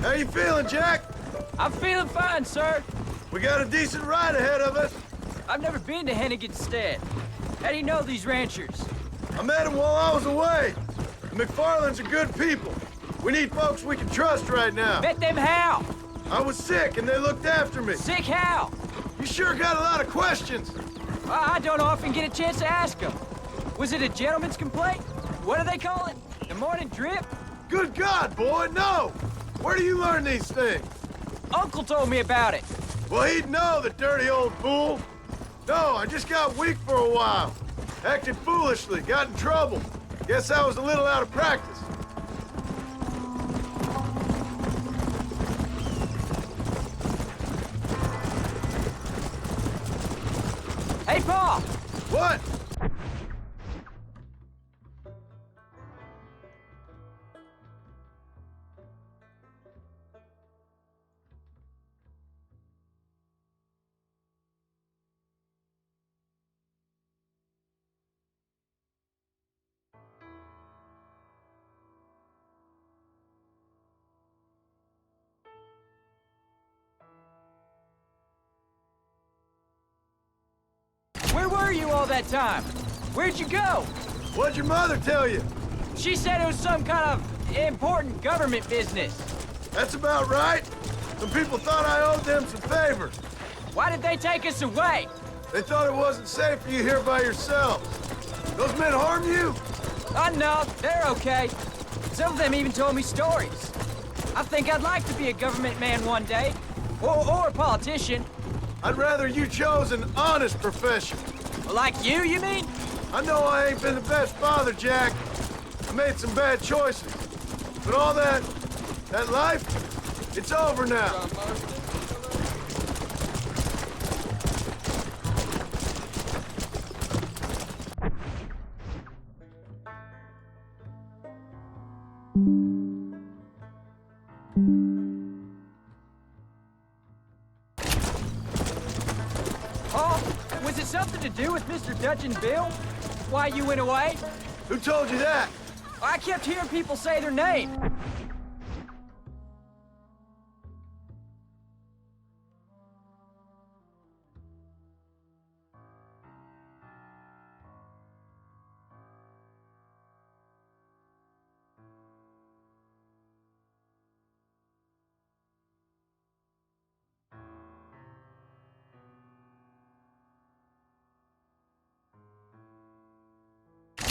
Speaker 8: How you feeling, Jack?
Speaker 14: I'm feeling fine, sir.
Speaker 8: We got a decent ride ahead of us.
Speaker 14: I've never been to Hennigan's Stead. How do you know these ranchers?
Speaker 8: I met them while I was away. The McFarlands are good people. We need folks we can trust right now.
Speaker 14: Met them how?
Speaker 8: I was sick and they looked after me.
Speaker 14: Sick how?
Speaker 8: You sure got a lot of questions.
Speaker 14: I don't often get a chance to ask them. Was it a gentleman's complaint? What do they call it? The morning drip?
Speaker 8: Good God, boy, no! Where do you learn these things?
Speaker 14: Uncle told me about it.
Speaker 8: Well, he'd know, the dirty old fool. No, I just got weak for a while. Acted foolishly, got in trouble. Guess I was a little out of practice.
Speaker 14: Hey, Pa!
Speaker 8: What?
Speaker 14: Where were you all that time? Where'd you go?
Speaker 8: What'd your mother tell you?
Speaker 14: She said it was some kind of important government business.
Speaker 8: That's about right. Some people thought I owed them some favors.
Speaker 14: Why did they take us away?
Speaker 8: They thought it wasn't safe for you here by yourselves. Those men harm you?
Speaker 14: No, they're okay. Some of them even told me stories. I think I'd like to be a government man one day. Or a politician.
Speaker 8: I'd rather you chose an honest profession.
Speaker 14: Like you mean?
Speaker 8: I know I ain't been the best father, Jack. I made some bad choices. But all that life, it's over now.
Speaker 14: Was it something to do with Mr. Dutch and Bill? Why you went away?
Speaker 8: Who told you that?
Speaker 14: I kept hearing people say their name.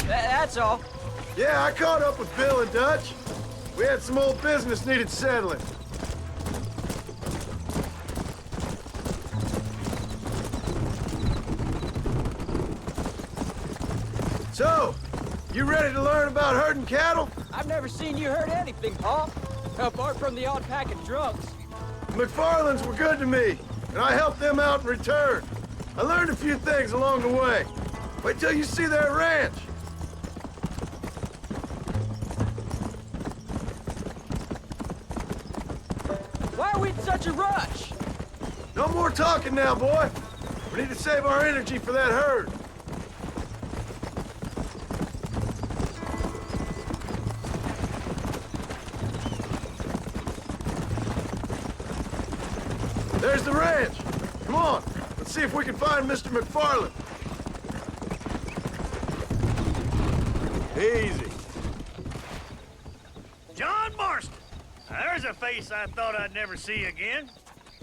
Speaker 14: That's all.
Speaker 8: Yeah, I caught up with Bill and Dutch. We had some old business needed settling. So, you ready to learn about herding cattle?
Speaker 14: I've never seen you hurt anything, Pa. Apart from the odd pack of drunks.
Speaker 8: The McFarlands were good to me, and I helped them out in return. I learned a few things along the way. Wait till you see their ranch.
Speaker 14: Why are we in such a rush?
Speaker 8: No more talking now, boy. We need to save our energy for that herd. There's the ranch. Come on, let's see if we can find Mr. McFarland. Easy.
Speaker 15: John Marston. Now, there's a face I thought I'd never see again.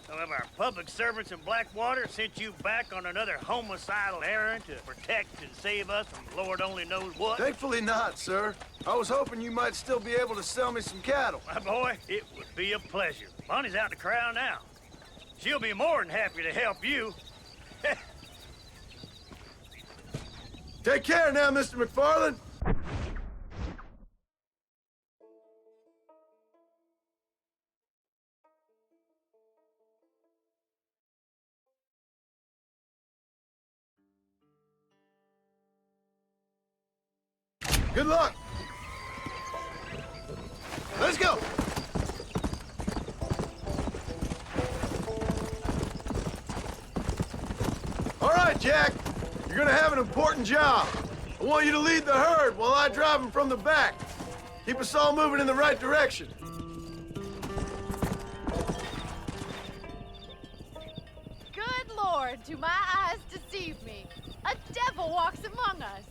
Speaker 15: Some of our public servants in Blackwater sent you back on another homicidal errand to protect and save us from Lord only knows what.
Speaker 8: Thankfully not, sir. I was hoping you might still be able to sell me some cattle.
Speaker 15: My boy, it would be a pleasure. Bonnie's out to corral now. She'll be more than happy to help you.
Speaker 8: Take care now, Mr. McFarland. Good luck. Let's go. All right, Jack. You're gonna have an important job. I want you to lead the herd while I drive them from the back. Keep us all moving in the right direction.
Speaker 16: Lord, do my eyes deceive me? A devil walks among us.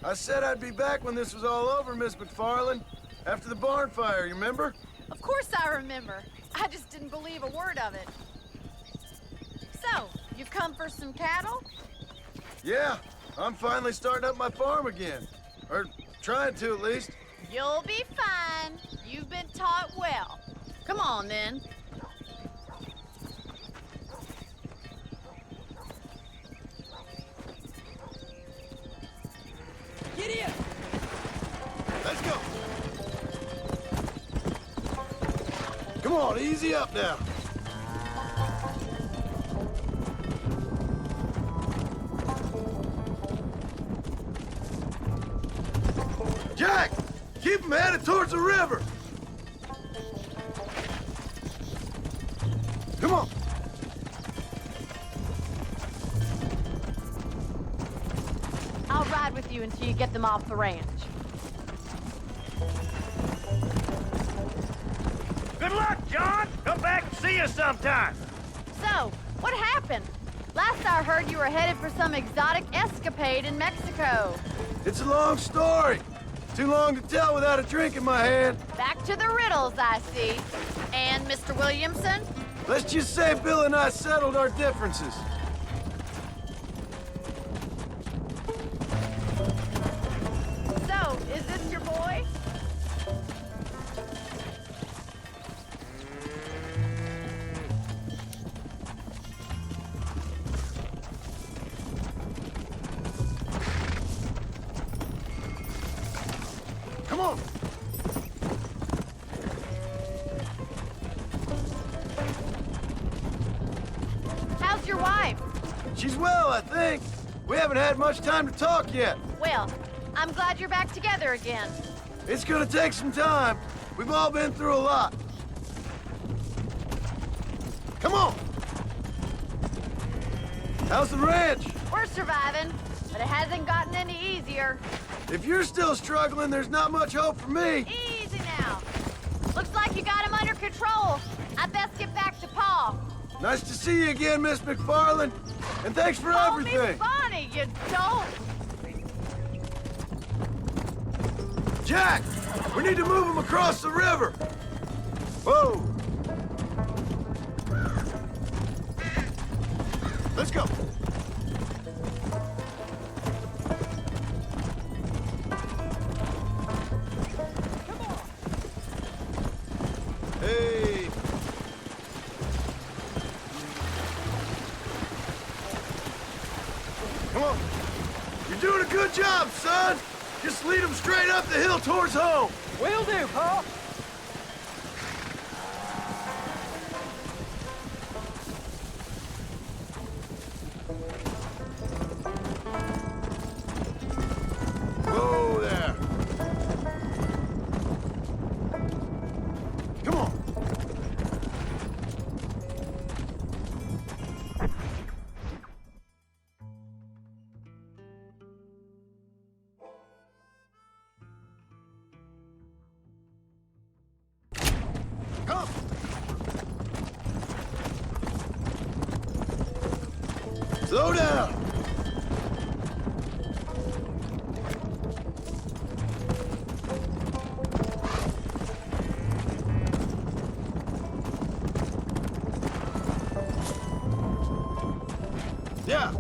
Speaker 8: I said I'd be back when this was all over, Miss McFarland. After the barn fire, you remember?
Speaker 16: Of course I remember. I just didn't believe a word of it. So, you've come for some cattle?
Speaker 8: Yeah, I'm finally starting up my farm again. Or trying to, at least.
Speaker 16: You'll be fine. You've been taught well. Come on, then.
Speaker 14: Giddy up!
Speaker 8: Let's go. Come on, easy up now. Jack, keep them headed towards the river. Come on.
Speaker 16: I'll ride with you until you get them off the ranch.
Speaker 15: Good luck, John. Come back and see us sometime.
Speaker 16: So, what happened? Last I heard, you were headed for some exotic escapade in Mexico.
Speaker 8: It's a long story. Too long to tell without a drink in my hand.
Speaker 16: Back to the riddles, I see. And Mr. Williamson?
Speaker 8: Let's just say Bill and I settled our differences.
Speaker 16: So, is this your boy?
Speaker 8: Come on.
Speaker 16: How's your wife?
Speaker 8: She's well, I think. We haven't had much time to talk yet.
Speaker 16: Well, I'm glad you're back together again.
Speaker 8: It's gonna take some time. We've all been through a lot. Come on. How's the ranch?
Speaker 16: We're surviving, but it hasn't gotten any easier.
Speaker 8: If you're still struggling, there's not much hope for me.
Speaker 16: Easy now. Looks like you got him under control. I best get back to Pa.
Speaker 8: Nice to see you again, Miss McFarland. And thanks for
Speaker 16: Call me
Speaker 8: everything.
Speaker 16: Bonnie, you don't.
Speaker 8: Jack, we need to move him across the river. Whoa. Let's go. Hey. Come on. You're doing a good job, son. Just lead them straight up the hill towards home.
Speaker 14: Will do, Pa.
Speaker 8: Whoa there. Come on. Come. Slow down. Yeah.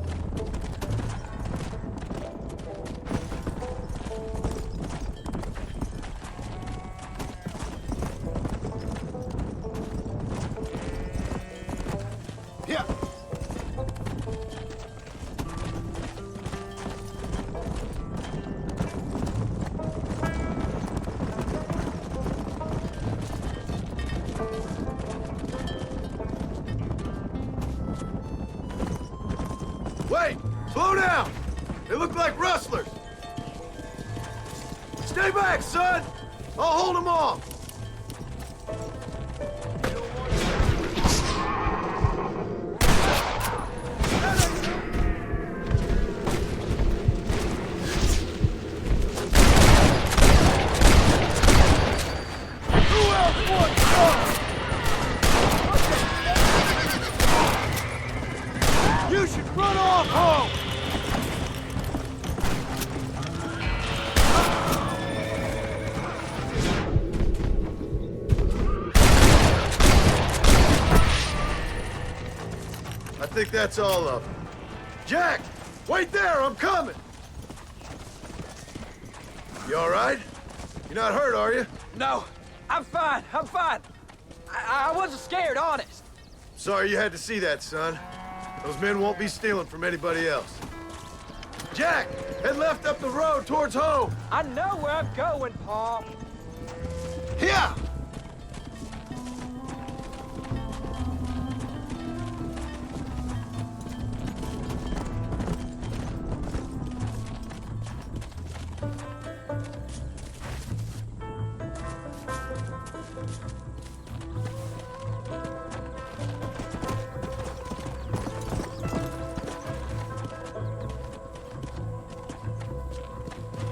Speaker 8: Yeah. Wait! Slow down! They look like rustlers! Stay back, son! I'll hold them off! Who else wants some? think that's all of them. Jack! Wait there, I'm coming! You all right? You're not hurt, are you?
Speaker 14: No, I'm fine, I'm fine. I wasn't scared, honest.
Speaker 8: Sorry you had to see that, son. Those men won't be stealing from anybody else. Jack, head left up the road towards home.
Speaker 14: I know where I'm going, Paul.
Speaker 8: Here!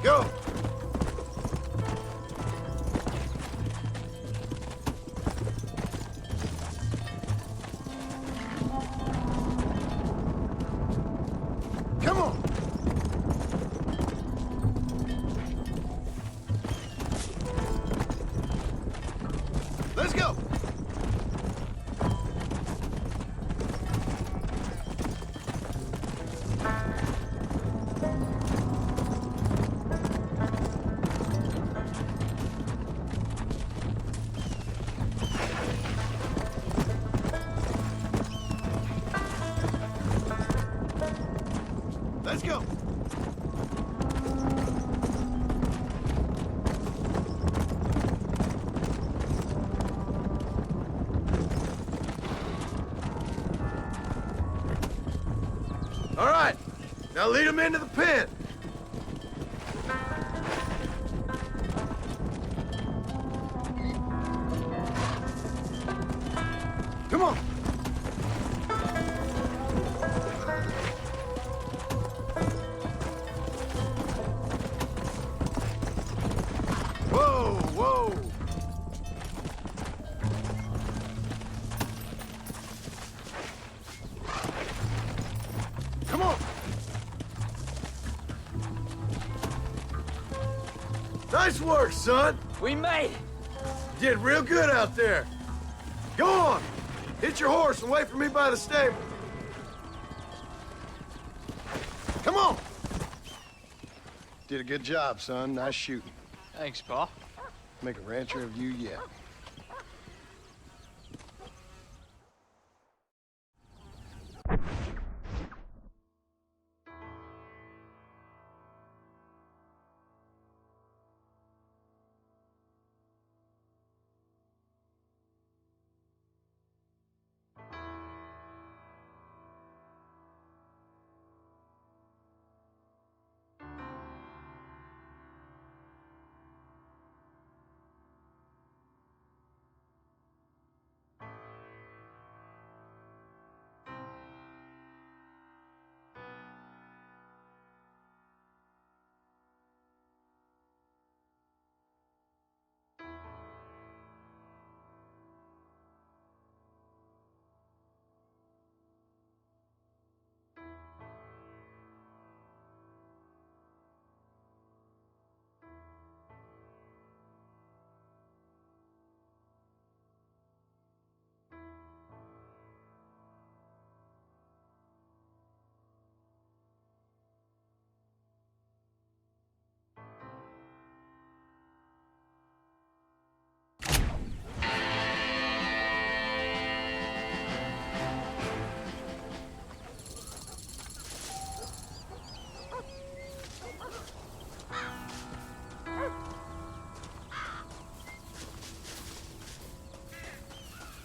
Speaker 8: Go! Come on! Let's go! Let's go! All right, now lead them into the pen. Come on. Whoa, whoa. Come on. Nice work, son.
Speaker 14: We made it.
Speaker 8: You did real good out there. Go on. Hit your horse and wait for me by the stable. Come on. Did a good job, son. Nice shooting.
Speaker 14: Thanks, Paul.
Speaker 8: Make a rancher of you yet.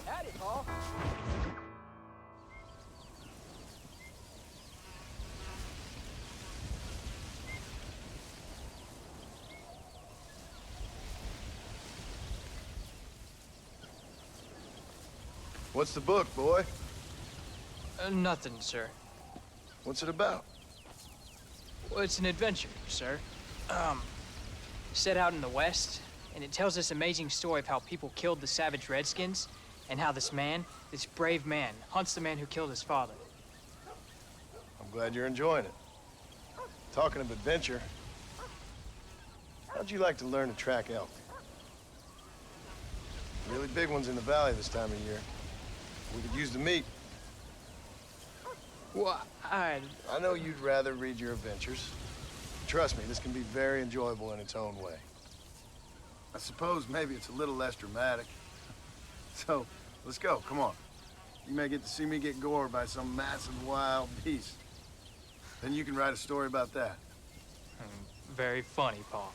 Speaker 14: Howdy, Paul.
Speaker 8: What's the book, boy?
Speaker 14: Nothing, sir.
Speaker 8: What's it about?
Speaker 14: Well, it's an adventure, sir. Set out in the West, and it tells this amazing story of how people killed the savage Redskins, and how this man, this brave man, hunts the man who killed his father.
Speaker 8: I'm glad you're enjoying it. Talking of adventure, how'd you like to learn to track elk? Really big ones in the valley this time of year. We could use the meat.
Speaker 14: Well,
Speaker 8: I know you'd rather read your adventures. Trust me, this can be very enjoyable in its own way. I suppose maybe it's a little less dramatic. So, let's go, come on. You may get to see me get gored by some massive wild beast. Then you can write a story about that.
Speaker 14: Very funny, Paul.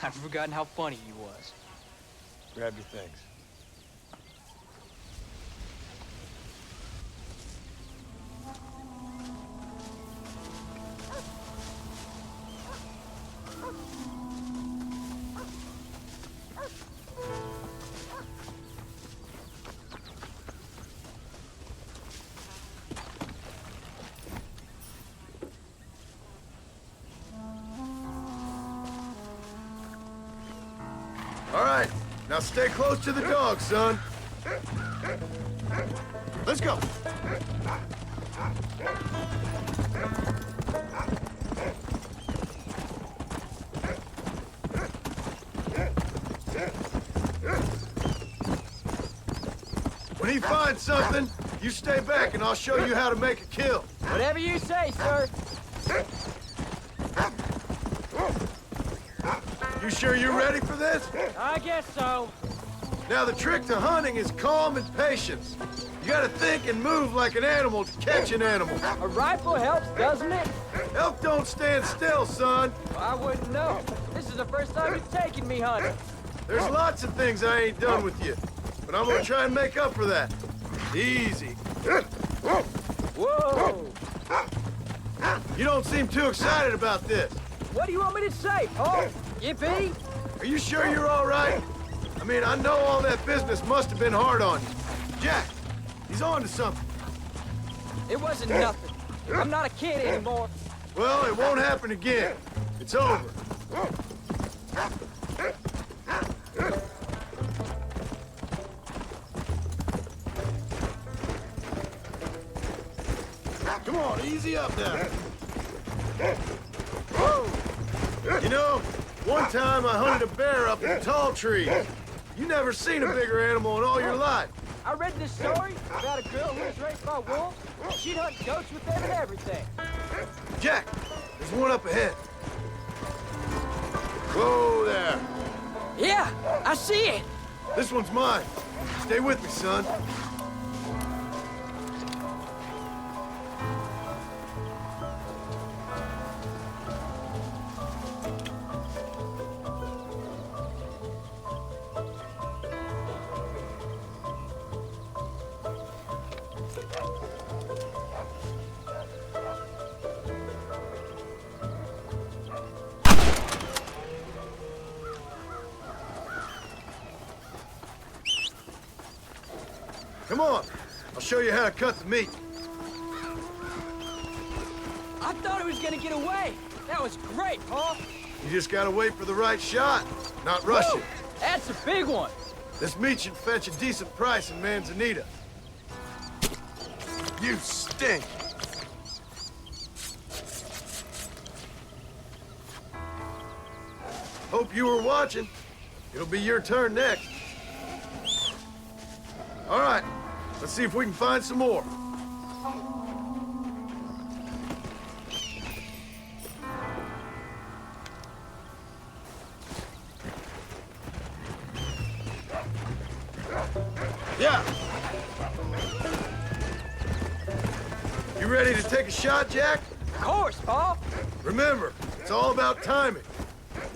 Speaker 14: I'd forgotten how funny you was.
Speaker 8: Grab your things. All right, now stay close to the dog, son. Let's go. When he finds something, you stay back and I'll show you how to make a kill.
Speaker 14: Whatever you say, sir.
Speaker 8: You sure you're ready for this?
Speaker 14: I guess so.
Speaker 8: Now, the trick to hunting is calm and patience. You gotta think and move like an animal to catch an animal.
Speaker 14: A rifle helps, doesn't it?
Speaker 8: Elk don't stand still, son.
Speaker 14: I wouldn't know. This is the first time you've taken me hunting.
Speaker 8: There's lots of things I ain't done with you, but I'm gonna try and make up for that. Easy.
Speaker 14: Whoa!
Speaker 8: You don't seem too excited about this.
Speaker 14: What do you want me to say, Paul? Yippee?
Speaker 8: Are you sure you're all right? I mean, I know all that business must have been hard on you. Jack, he's on to something.
Speaker 14: It wasn't nothing. I'm not a kid anymore.
Speaker 8: Well, it won't happen again. It's over. Come on, easy up now. Whoa! You know, one time I hunted a bear up in the tall trees. You never seen a bigger animal in all your life.
Speaker 14: I read this story about a girl who was raised by wolves. She'd hunt goats with them and everything.
Speaker 8: Jack, there's one up ahead. Whoa there.
Speaker 14: Yeah, I see it.
Speaker 8: This one's mine. Stay with me, son. Come on, I'll show you how to cut the meat.
Speaker 14: I thought it was gonna get away. That was great, Paul.
Speaker 8: You just gotta wait for the right shot, not rush it.
Speaker 14: That's a big one.
Speaker 8: This meat should fetch a decent price in Manzanita. You stink. Hope you were watching. It'll be your turn next. All right, let's see if we can find some more. Yeah. You ready to take a shot, Jack?
Speaker 14: Of course, Paul.
Speaker 8: Remember, it's all about timing.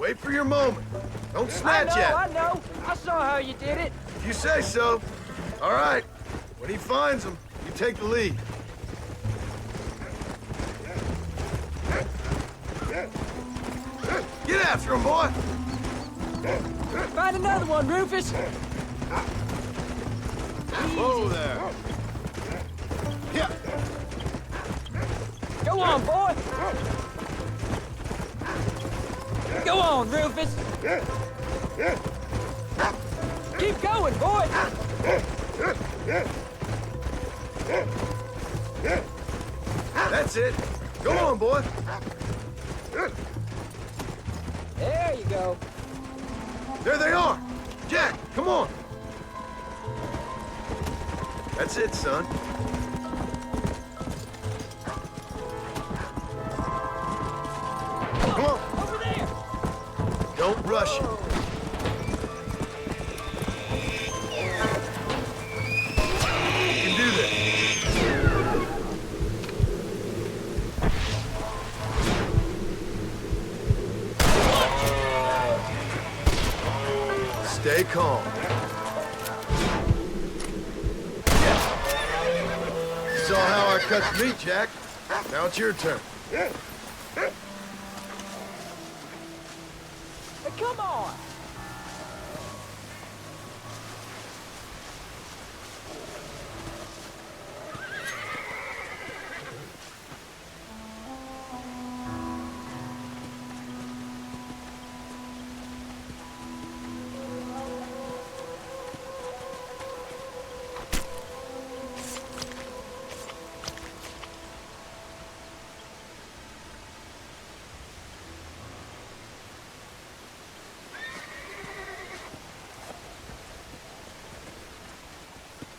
Speaker 8: Wait for your moment. Don't snatch at it.
Speaker 14: I know. I saw how you did it.
Speaker 8: If you say so. All right. When he finds them, you take the lead. Get after him, boy.
Speaker 14: Find another one, Rufus.
Speaker 8: Whoa there. Yeah.
Speaker 14: Go on, boy. Go on, Rufus. Keep going, boy.
Speaker 8: That's it. Go on, boy.
Speaker 14: There you go.
Speaker 8: There they are. Jack, come on. That's it, son. Don't rush it. You can do this. Stay calm. You saw how I cut the meat, Jack. Now it's your turn.
Speaker 9: Hey, come on!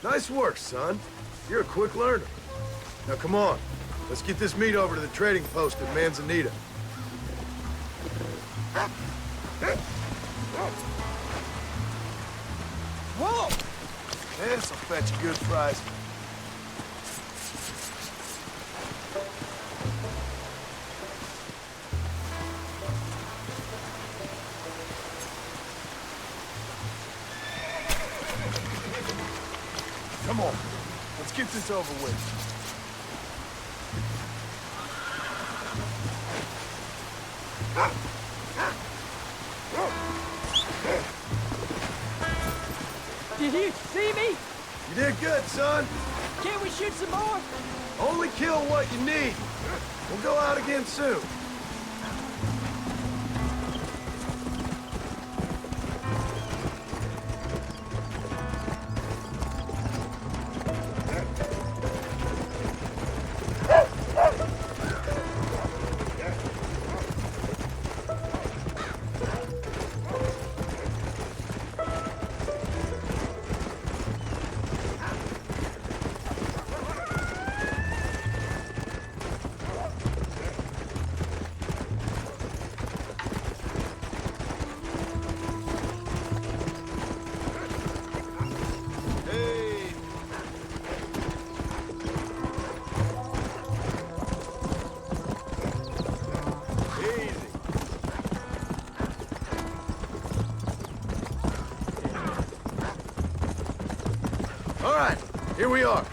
Speaker 8: Nice work, son. You're a quick learner. Now come on. Let's get this meat over to the trading post at Manzanita.
Speaker 9: Whoa!
Speaker 8: This'll fetch a good price. Come on. Let's get this over with.
Speaker 9: Did you see me?
Speaker 8: You did good, son.
Speaker 9: Can't we shoot some more?
Speaker 8: Only kill what you need. We'll go out again soon. All right, here we are.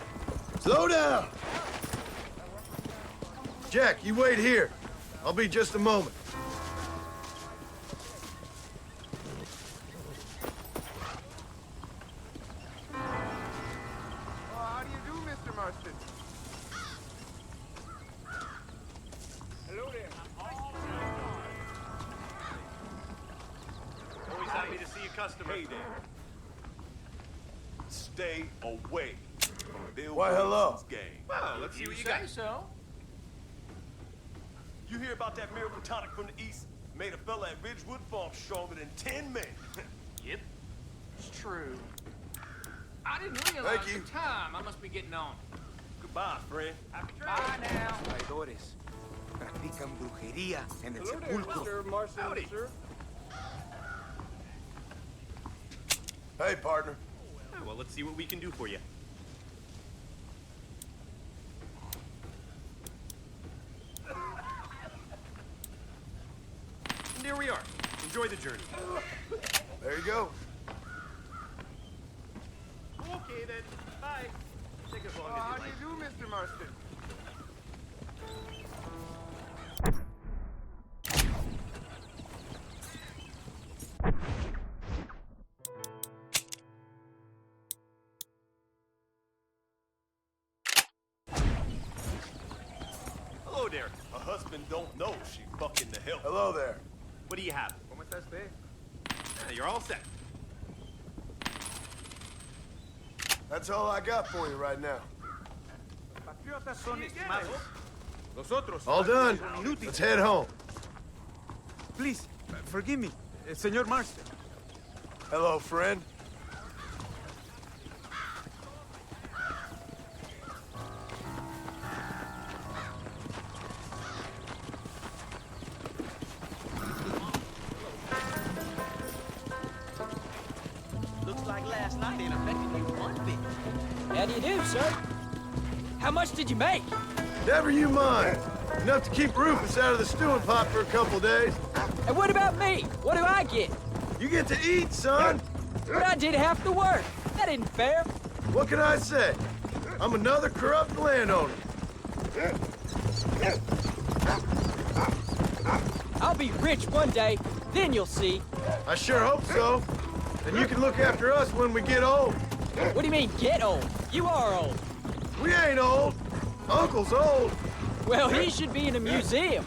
Speaker 8: Slow down. Jack, you wait here. I'll be just a moment.
Speaker 6: How do you do, Mr. Marston?
Speaker 7: Hello there. Always happy to see you, customer.
Speaker 2: Hey there. Stay away from Bill
Speaker 8: Why, hello.
Speaker 2: Wilson's gang.
Speaker 7: Well, let's see what you got.
Speaker 14: So?
Speaker 2: You hear about that miracle tonic from the east? Made a fella at Ridgewood Farm stronger than 10 men.
Speaker 12: Yep, it's true. I didn't realize
Speaker 8: Thank you.
Speaker 12: the time. I must be getting on.
Speaker 2: Goodbye, friend.
Speaker 12: Happy trails. Bye now.
Speaker 1: Traidores. Practican brujería en el
Speaker 7: Hello there,
Speaker 1: sepulcro.
Speaker 7: Mr. Marston,
Speaker 2: Howdy.
Speaker 7: sir.
Speaker 8: Hey, partner.
Speaker 7: Oh, well, let's see what we can do for you. And there we are. Enjoy the journey.
Speaker 8: There you go.
Speaker 7: Okay, then. Bye. Take as long
Speaker 6: How
Speaker 7: as
Speaker 6: do
Speaker 7: you
Speaker 6: you
Speaker 7: like.
Speaker 6: do, Mr. Marston?
Speaker 2: Hello there. Her husband don't know she fucking the hell.
Speaker 8: Hello there.
Speaker 7: What do you have?
Speaker 6: ¿Cómo está usted?
Speaker 7: Yeah, you're all set.
Speaker 8: That's all I got for you right now.
Speaker 1: Patriotas son estimados. Los otros.
Speaker 8: All done.
Speaker 1: son inútiles.
Speaker 8: Let's head home.
Speaker 1: Please, forgive me, Senor Marston.
Speaker 8: Hello, friend.
Speaker 9: Looks like last night ain't affecting you one bit.
Speaker 14: How do you do, sir? How much did you make?
Speaker 8: Never you mind. Enough to keep Rufus out of the stewing pot for a couple days.
Speaker 14: And what about me? What do I get?
Speaker 8: You get to eat, son.
Speaker 14: But I did half the work. That isn't fair.
Speaker 8: What can I say? I'm another corrupt landowner.
Speaker 14: I'll be rich one day, then you'll see.
Speaker 8: I sure hope so. And you can look after us when we get old.
Speaker 14: What do you mean, get old? You are old.
Speaker 8: We ain't old. Uncle's old.
Speaker 14: Well, he should be in a museum.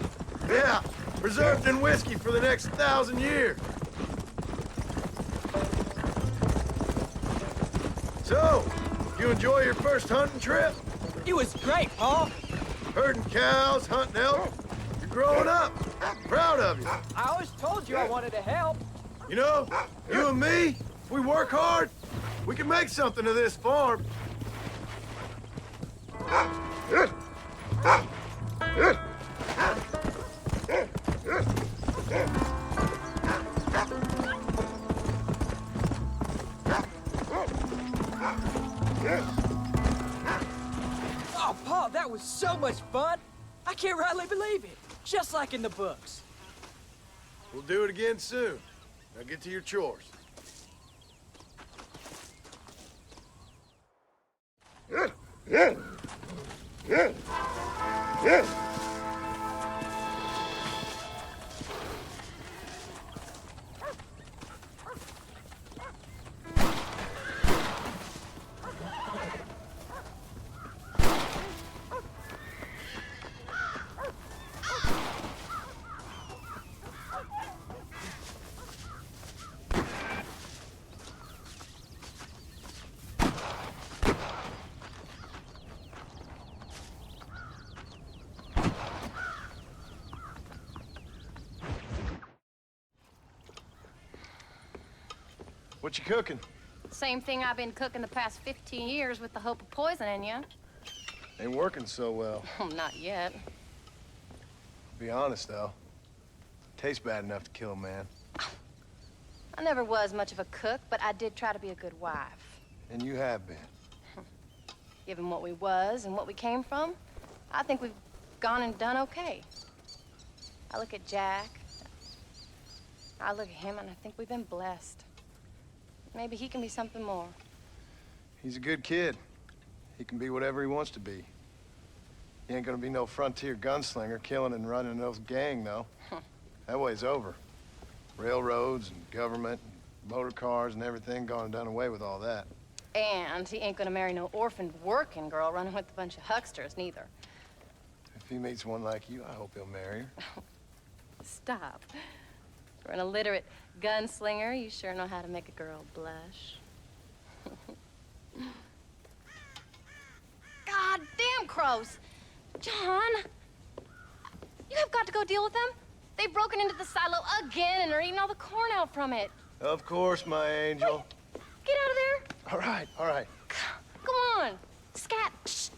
Speaker 8: Yeah, preserved in whiskey for the next 1,000 years. So, you enjoy your first hunting trip?
Speaker 14: It was great, Paul.
Speaker 8: Herding cows, hunting elk. You're growing up. Proud of you.
Speaker 14: I always told you I wanted to help.
Speaker 8: You know, you and me, if we work hard, we can make something of this farm.
Speaker 14: Oh, Paul, that was so much fun. I can't rightly believe it. Just like in the books.
Speaker 8: We'll do it again soon. Now get to your chores. What you cooking?
Speaker 4: Same thing I've been cooking the past 15 years with the hope of poisoning you.
Speaker 8: Ain't working so well.
Speaker 4: Not yet.
Speaker 8: Be honest, though. Tastes bad enough to kill a man.
Speaker 4: I never was much of a cook, but I did try to be a good wife.
Speaker 8: And you have been.
Speaker 4: Given what we was and what we came from, I think we've gone and done okay. I look at Jack. I look at him, and I think we've been blessed. Maybe he can be something more.
Speaker 8: He's a good kid. He can be whatever he wants to be. He ain't gonna be no frontier gunslinger killing and running those gang, though. That way's over. Railroads and government and motor cars and everything gone and done away with all that.
Speaker 4: And he ain't gonna marry no orphaned working girl running with a bunch of hucksters, neither.
Speaker 8: If he meets one like you, I hope he'll marry her.
Speaker 4: Stop. For an illiterate gunslinger, you sure know how to make a girl blush. God damn crows! John! You have got to go deal with them. They've broken into the silo again and are eating all the corn out from it.
Speaker 8: Of course, my angel.
Speaker 4: Wait, get out of there.
Speaker 8: All right, all right.
Speaker 4: Come on. Scat. Shh.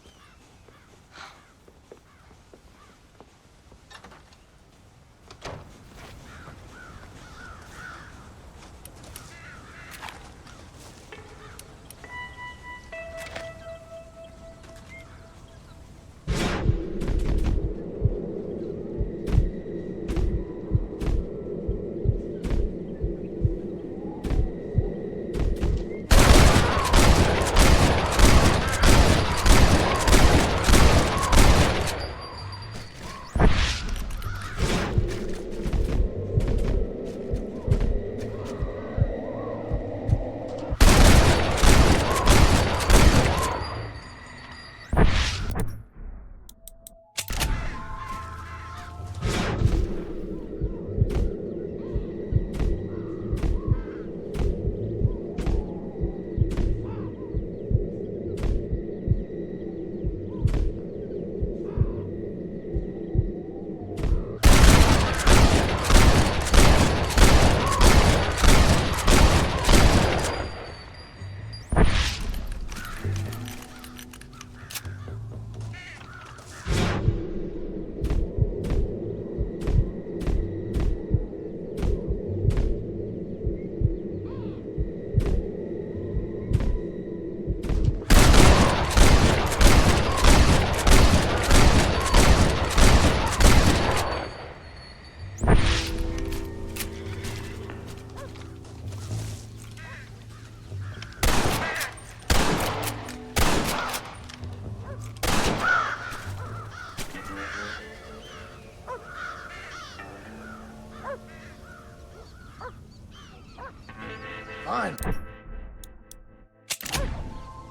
Speaker 8: Fine.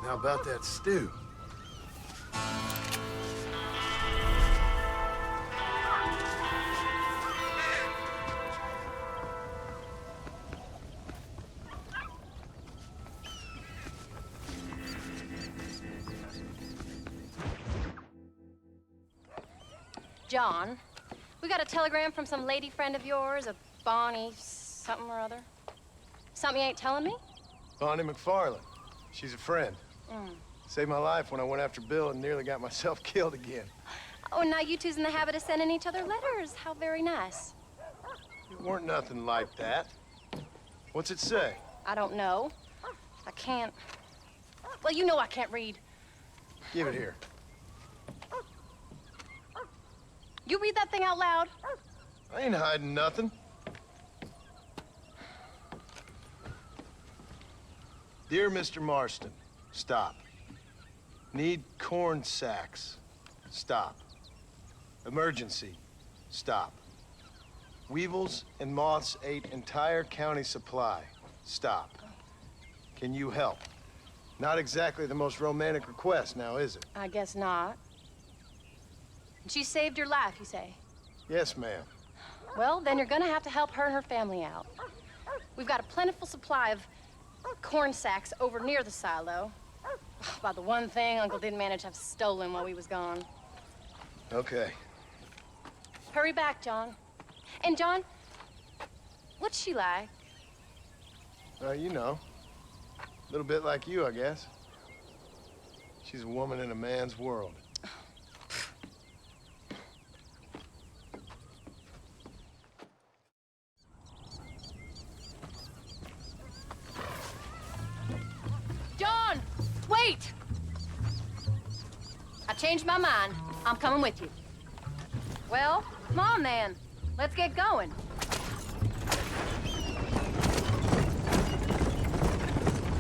Speaker 8: Now about that stew.
Speaker 4: John, we got a telegram from some lady friend of yours, a Bonnie something or other. Something you ain't telling me?
Speaker 8: Bonnie McFarland. She's a friend.
Speaker 4: Mm.
Speaker 8: Saved my life when I went after Bill and nearly got myself killed again.
Speaker 4: Oh, now you two's in the habit of sending each other letters. How very nice.
Speaker 8: It weren't nothing like that. What's it say?
Speaker 4: I don't know. I can't. Well, you know I can't read.
Speaker 8: Give it here.
Speaker 4: You read that thing out loud?
Speaker 8: I ain't hiding nothing. Dear Mr. Marston, stop. Need corn sacks. Stop. Emergency. Stop. Weevils and moths ate entire county supply. Stop. Can you help? Not exactly the most romantic request now, is it?
Speaker 4: I guess not. She saved your life, you say?
Speaker 8: Yes, ma'am.
Speaker 4: Well, then you're gonna have to help her and her family out. We've got a plentiful supply of corn sacks over near the silo. About the one thing Uncle didn't manage to have stolen while we was gone.
Speaker 8: Okay.
Speaker 4: Hurry back, John. And John, what's she like?
Speaker 8: You know. A little bit like you, I guess. She's a woman in a man's world.
Speaker 4: John, wait! I changed my mind. I'm coming with you. Well, come on then. Let's get going.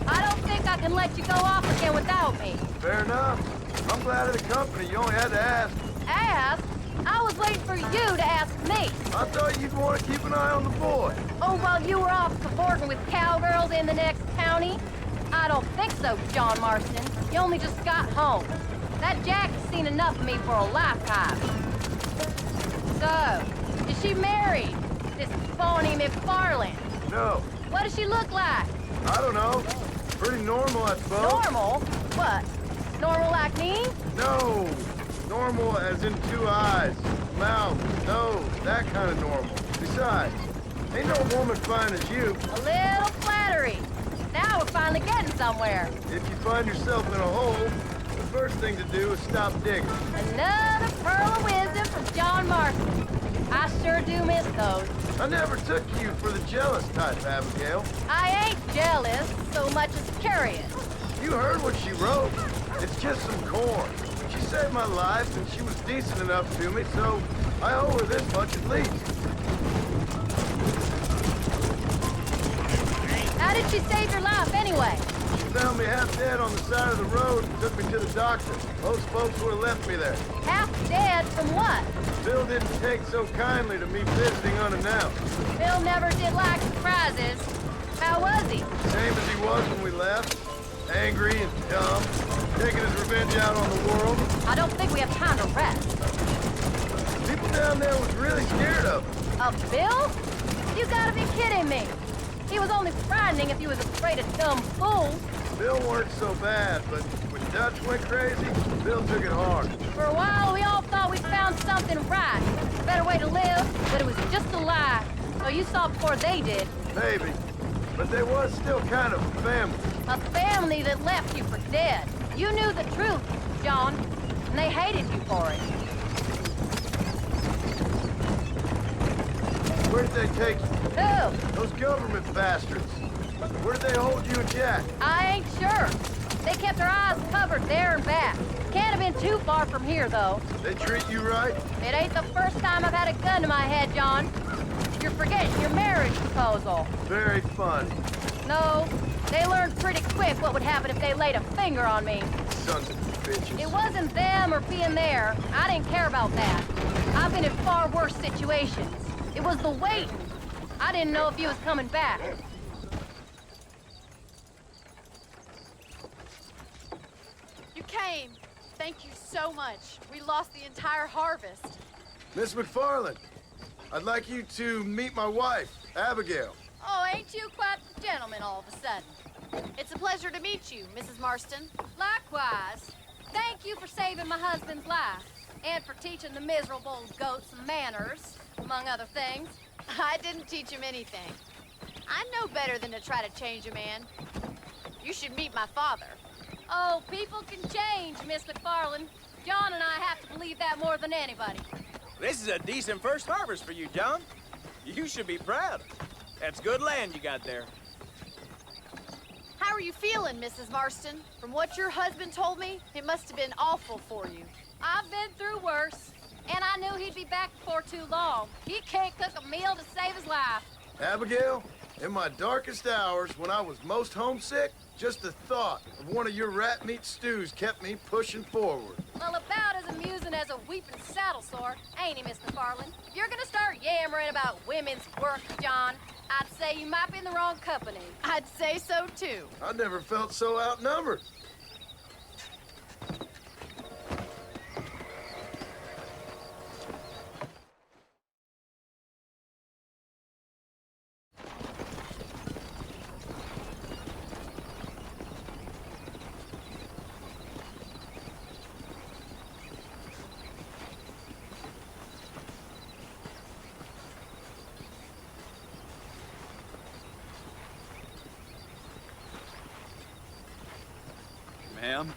Speaker 4: I don't think I can let you go off again without me.
Speaker 8: Fair enough. I'm glad of the company. You only had to ask.
Speaker 4: Ask? I was waiting for you to ask me.
Speaker 8: I thought you'd want to keep an eye on the boy.
Speaker 4: Oh, while you were off cavorting with cowgirls in the next county? I don't think so, John Marston. You only just got home. That Jack has seen enough of me for a lifetime. So, is she married? This Bonnie McFarland?
Speaker 8: No.
Speaker 4: What does she look like?
Speaker 8: I don't know. Pretty normal, I suppose.
Speaker 4: Normal? What? Normal like me?
Speaker 8: No. Normal as in 2 eyes, mouth, nose, that kind of normal. Besides, ain't no woman fine as you.
Speaker 4: A little flattery. Now we're finally getting somewhere.
Speaker 8: If you find yourself in a hole, the first thing to do is stop digging.
Speaker 4: Another pearl of wisdom from John Marston. I sure do miss those.
Speaker 8: I never took you for the jealous type, Abigail.
Speaker 4: I ain't jealous so much as curious.
Speaker 8: You heard what she wrote. It's just some corn. She saved my life, and she was decent enough to me, so I owe her this much at least.
Speaker 4: How did she save your life anyway?
Speaker 8: She found me half dead on the side of the road and took me to the doctor. Most folks would have left me there.
Speaker 4: Half dead from what?
Speaker 8: Bill didn't take so kindly to me visiting unannounced.
Speaker 4: Bill never did like surprises. How was he?
Speaker 8: Same as he was when we left. Angry and dumb. Taking his revenge out on the world.
Speaker 4: I don't think we have time to rest.
Speaker 8: People down there was really scared of him.
Speaker 4: Of Bill? You gotta be kidding me. He was only frightening if you was afraid of dumb fools.
Speaker 8: Bill weren't so bad, but when Dutch went crazy, Bill took it hard.
Speaker 4: For a while, we all thought we'd found something right. A better way to live, but it was just a lie. So you saw before they did.
Speaker 8: Maybe. But they was still kind of a family.
Speaker 4: A family that left you for dead. You knew the truth, John, and they hated you for it.
Speaker 8: Where did they take you?
Speaker 4: Who?
Speaker 8: Those government bastards. Where did they hold you and Jack?
Speaker 4: I ain't sure. They kept their eyes covered there and back. Can't have been too far from here, though.
Speaker 8: They treat you right?
Speaker 4: It ain't the first time I've had a gun to my head, John. You're forgetting your marriage proposal.
Speaker 8: Very funny.
Speaker 4: No, they learned pretty quick what would happen if they laid a finger on me.
Speaker 8: Sons of bitches.
Speaker 4: It wasn't them or being there. I didn't care about that. I've been in far worse situations. It was the waiting. I didn't know if you was coming back.
Speaker 16: came. Thank you so much. We lost the entire harvest.
Speaker 8: Miss McFarland, I'd like you to meet my wife, Abigail.
Speaker 16: Oh, ain't you quite the gentleman all of a sudden? It's a pleasure to meet you, Mrs. Marston.
Speaker 4: Likewise. Thank you for saving my husband's life. And for teaching the miserable goat some manners, among other things.
Speaker 16: I didn't teach him anything. I know better than to try to change a man. You should meet my father.
Speaker 4: Oh, people can change, Miss McFarland. John and I have to believe that more than anybody.
Speaker 9: This is a decent first harvest for you, John. You should be proud. That's good land you got there.
Speaker 16: How are you feeling, Mrs. Marston? From what your husband told me, it must have been awful for you.
Speaker 4: I've been through worse, and I knew he'd be back before too long. He can't cook a meal to save his life.
Speaker 8: Abigail, in my darkest hours, when I was most homesick, just the thought of one of your rat meat stews kept me pushing forward.
Speaker 4: Well, about as amusing as a weeping saddle sore, ain't he, Miss McFarland? If you're gonna start yammering about women's work, John, I'd say you might be in the wrong company.
Speaker 16: I'd say so, too.
Speaker 8: I never felt so outnumbered.
Speaker 5: Ma'am?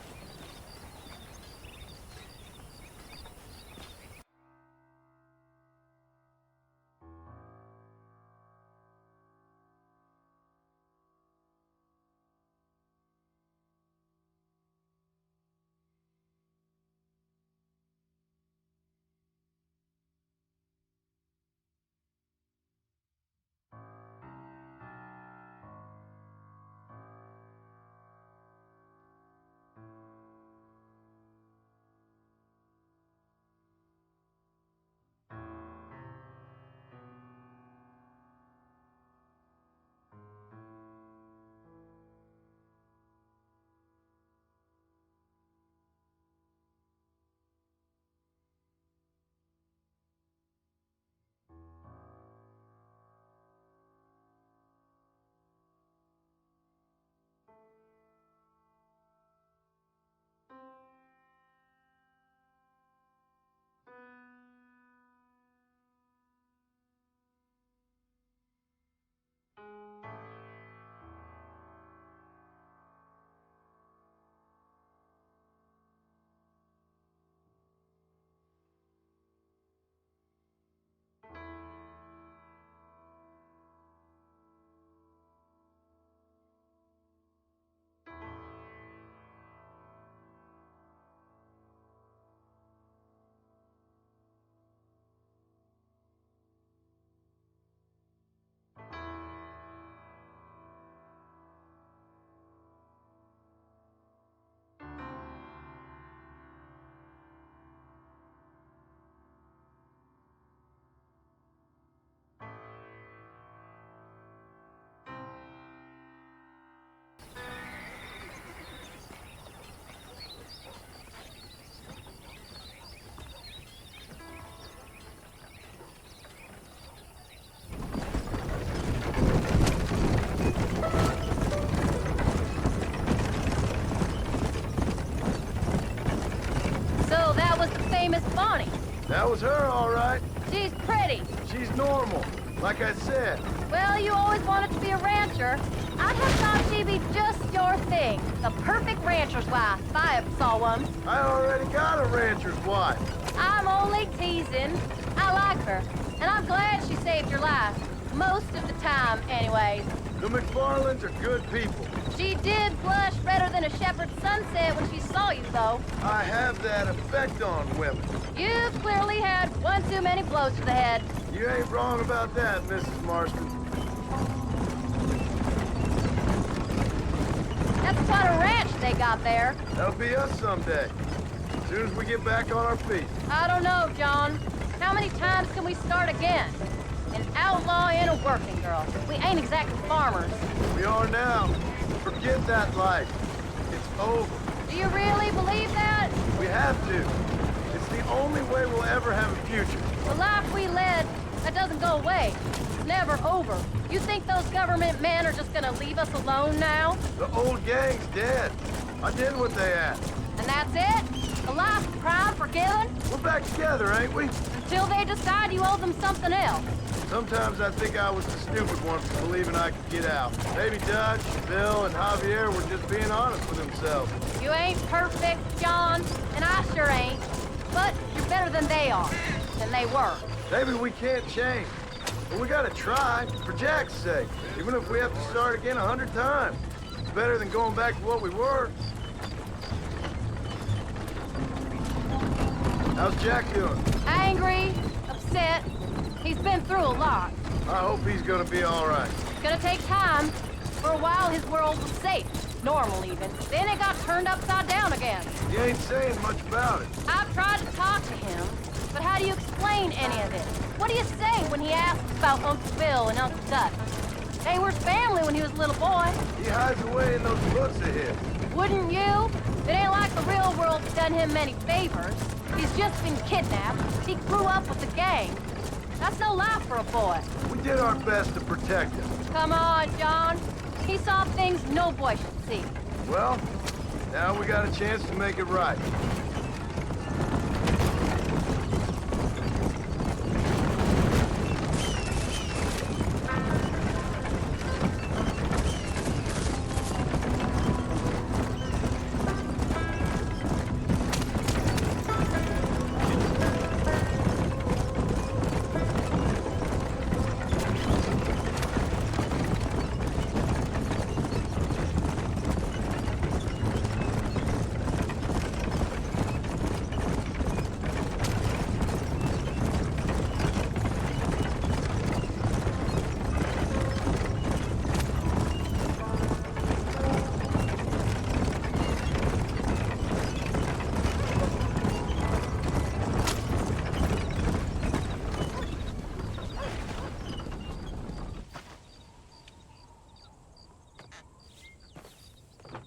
Speaker 5: That was her, all right.
Speaker 4: She's pretty.
Speaker 8: She's normal, like I said.
Speaker 4: Well, you always wanted to be a rancher. I'd have thought she'd be just your thing. The perfect rancher's wife, if I ever saw one.
Speaker 8: I already got a rancher's wife.
Speaker 4: I'm only teasing. I like her, and I'm glad she saved your life. Most of the time, anyways.
Speaker 8: The McFarlands are good people.
Speaker 4: She did blush redder than a shepherd's sunset when she saw you, though.
Speaker 8: I have that effect on women.
Speaker 4: You've clearly had one too many blows to the head.
Speaker 8: You ain't wrong about that, Mrs. Marston.
Speaker 4: That's quite a ranch they got there.
Speaker 8: That'll be us someday, as soon as we get back on our feet.
Speaker 4: I don't know, John. How many times can we start again? An outlaw and a working girl. We ain't exactly farmers.
Speaker 8: We are now. Forget that life. It's over.
Speaker 16: Do you really believe that?
Speaker 8: We have to. It's the only way we'll ever have a future.
Speaker 4: The life we led, that doesn't go away. It's never over. You think those government men are just gonna leave us alone now?
Speaker 8: The old gang's dead. I did what they asked.
Speaker 4: And that's it? A life of crime forgiven?
Speaker 8: We're back together, ain't we?
Speaker 4: Until they decide you owe them something else.
Speaker 8: Sometimes I think I was the stupid one for believing I could get out. Maybe Dutch, Bill, and Javier were just being honest with themselves.
Speaker 4: You ain't perfect, John, and I sure ain't. But you're better than they are, than they were.
Speaker 8: Maybe we can't change, but we gotta try, for Jack's sake. Even if we have to start again 100 times. It's better than going back to what we were. How's Jack doing?
Speaker 4: Angry, upset. He's been through a lot.
Speaker 8: I hope he's gonna be all right.
Speaker 4: It's gonna take time. For a while, his world was safe. Normal, even. Then it got turned upside down again.
Speaker 8: You ain't saying much about it.
Speaker 4: I've tried to talk to him, but how do you explain any of it? What do you say when he asks about Uncle Bill and Uncle Dutch? They were family when he was a little boy.
Speaker 8: He hides away in those books of his.
Speaker 4: Wouldn't you? It ain't like the real world's done him many favors. He's just been kidnapped. He grew up with the gang. That's no life for a boy.
Speaker 8: We did our best to protect him.
Speaker 4: Come on, John. He saw things no boy should see.
Speaker 8: Well, now we got a chance to make it right.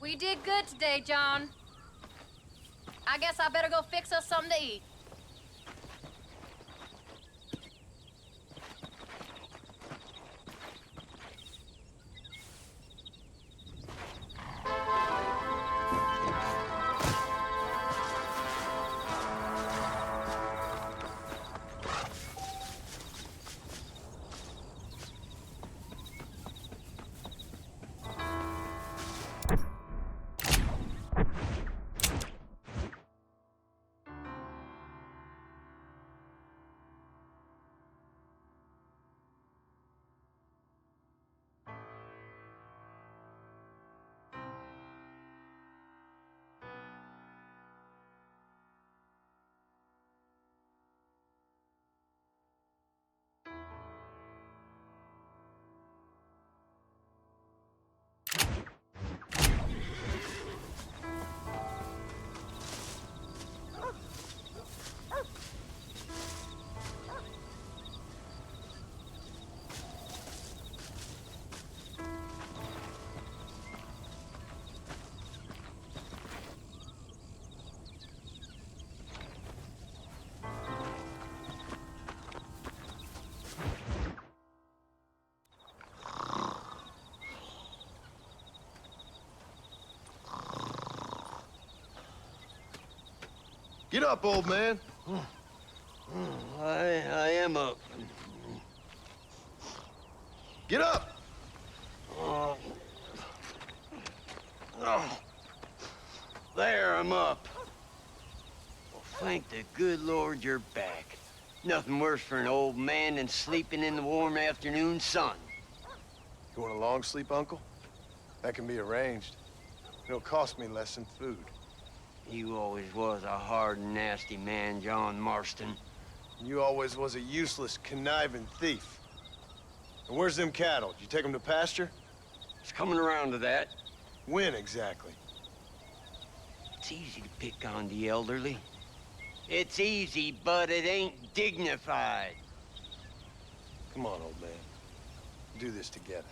Speaker 4: We did good today, John. I guess I better go fix us something to eat.
Speaker 8: Get up, old man.
Speaker 11: I am up.
Speaker 8: Get up!
Speaker 11: Oh. There, I'm up. Well, thank the good Lord you're back. Nothing worse for an old man than sleeping in the warm afternoon sun.
Speaker 8: You want a long sleep, Uncle? That can be arranged. It'll cost me less than food.
Speaker 11: You always was a hard and nasty man, John Marston.
Speaker 8: You always was a useless, conniving thief. And where's them cattle? Did you take them to pasture?
Speaker 11: It's coming around to that.
Speaker 8: When exactly?
Speaker 11: It's easy to pick on the elderly. It's easy, but it ain't dignified.
Speaker 8: Come on, old man. Do this together.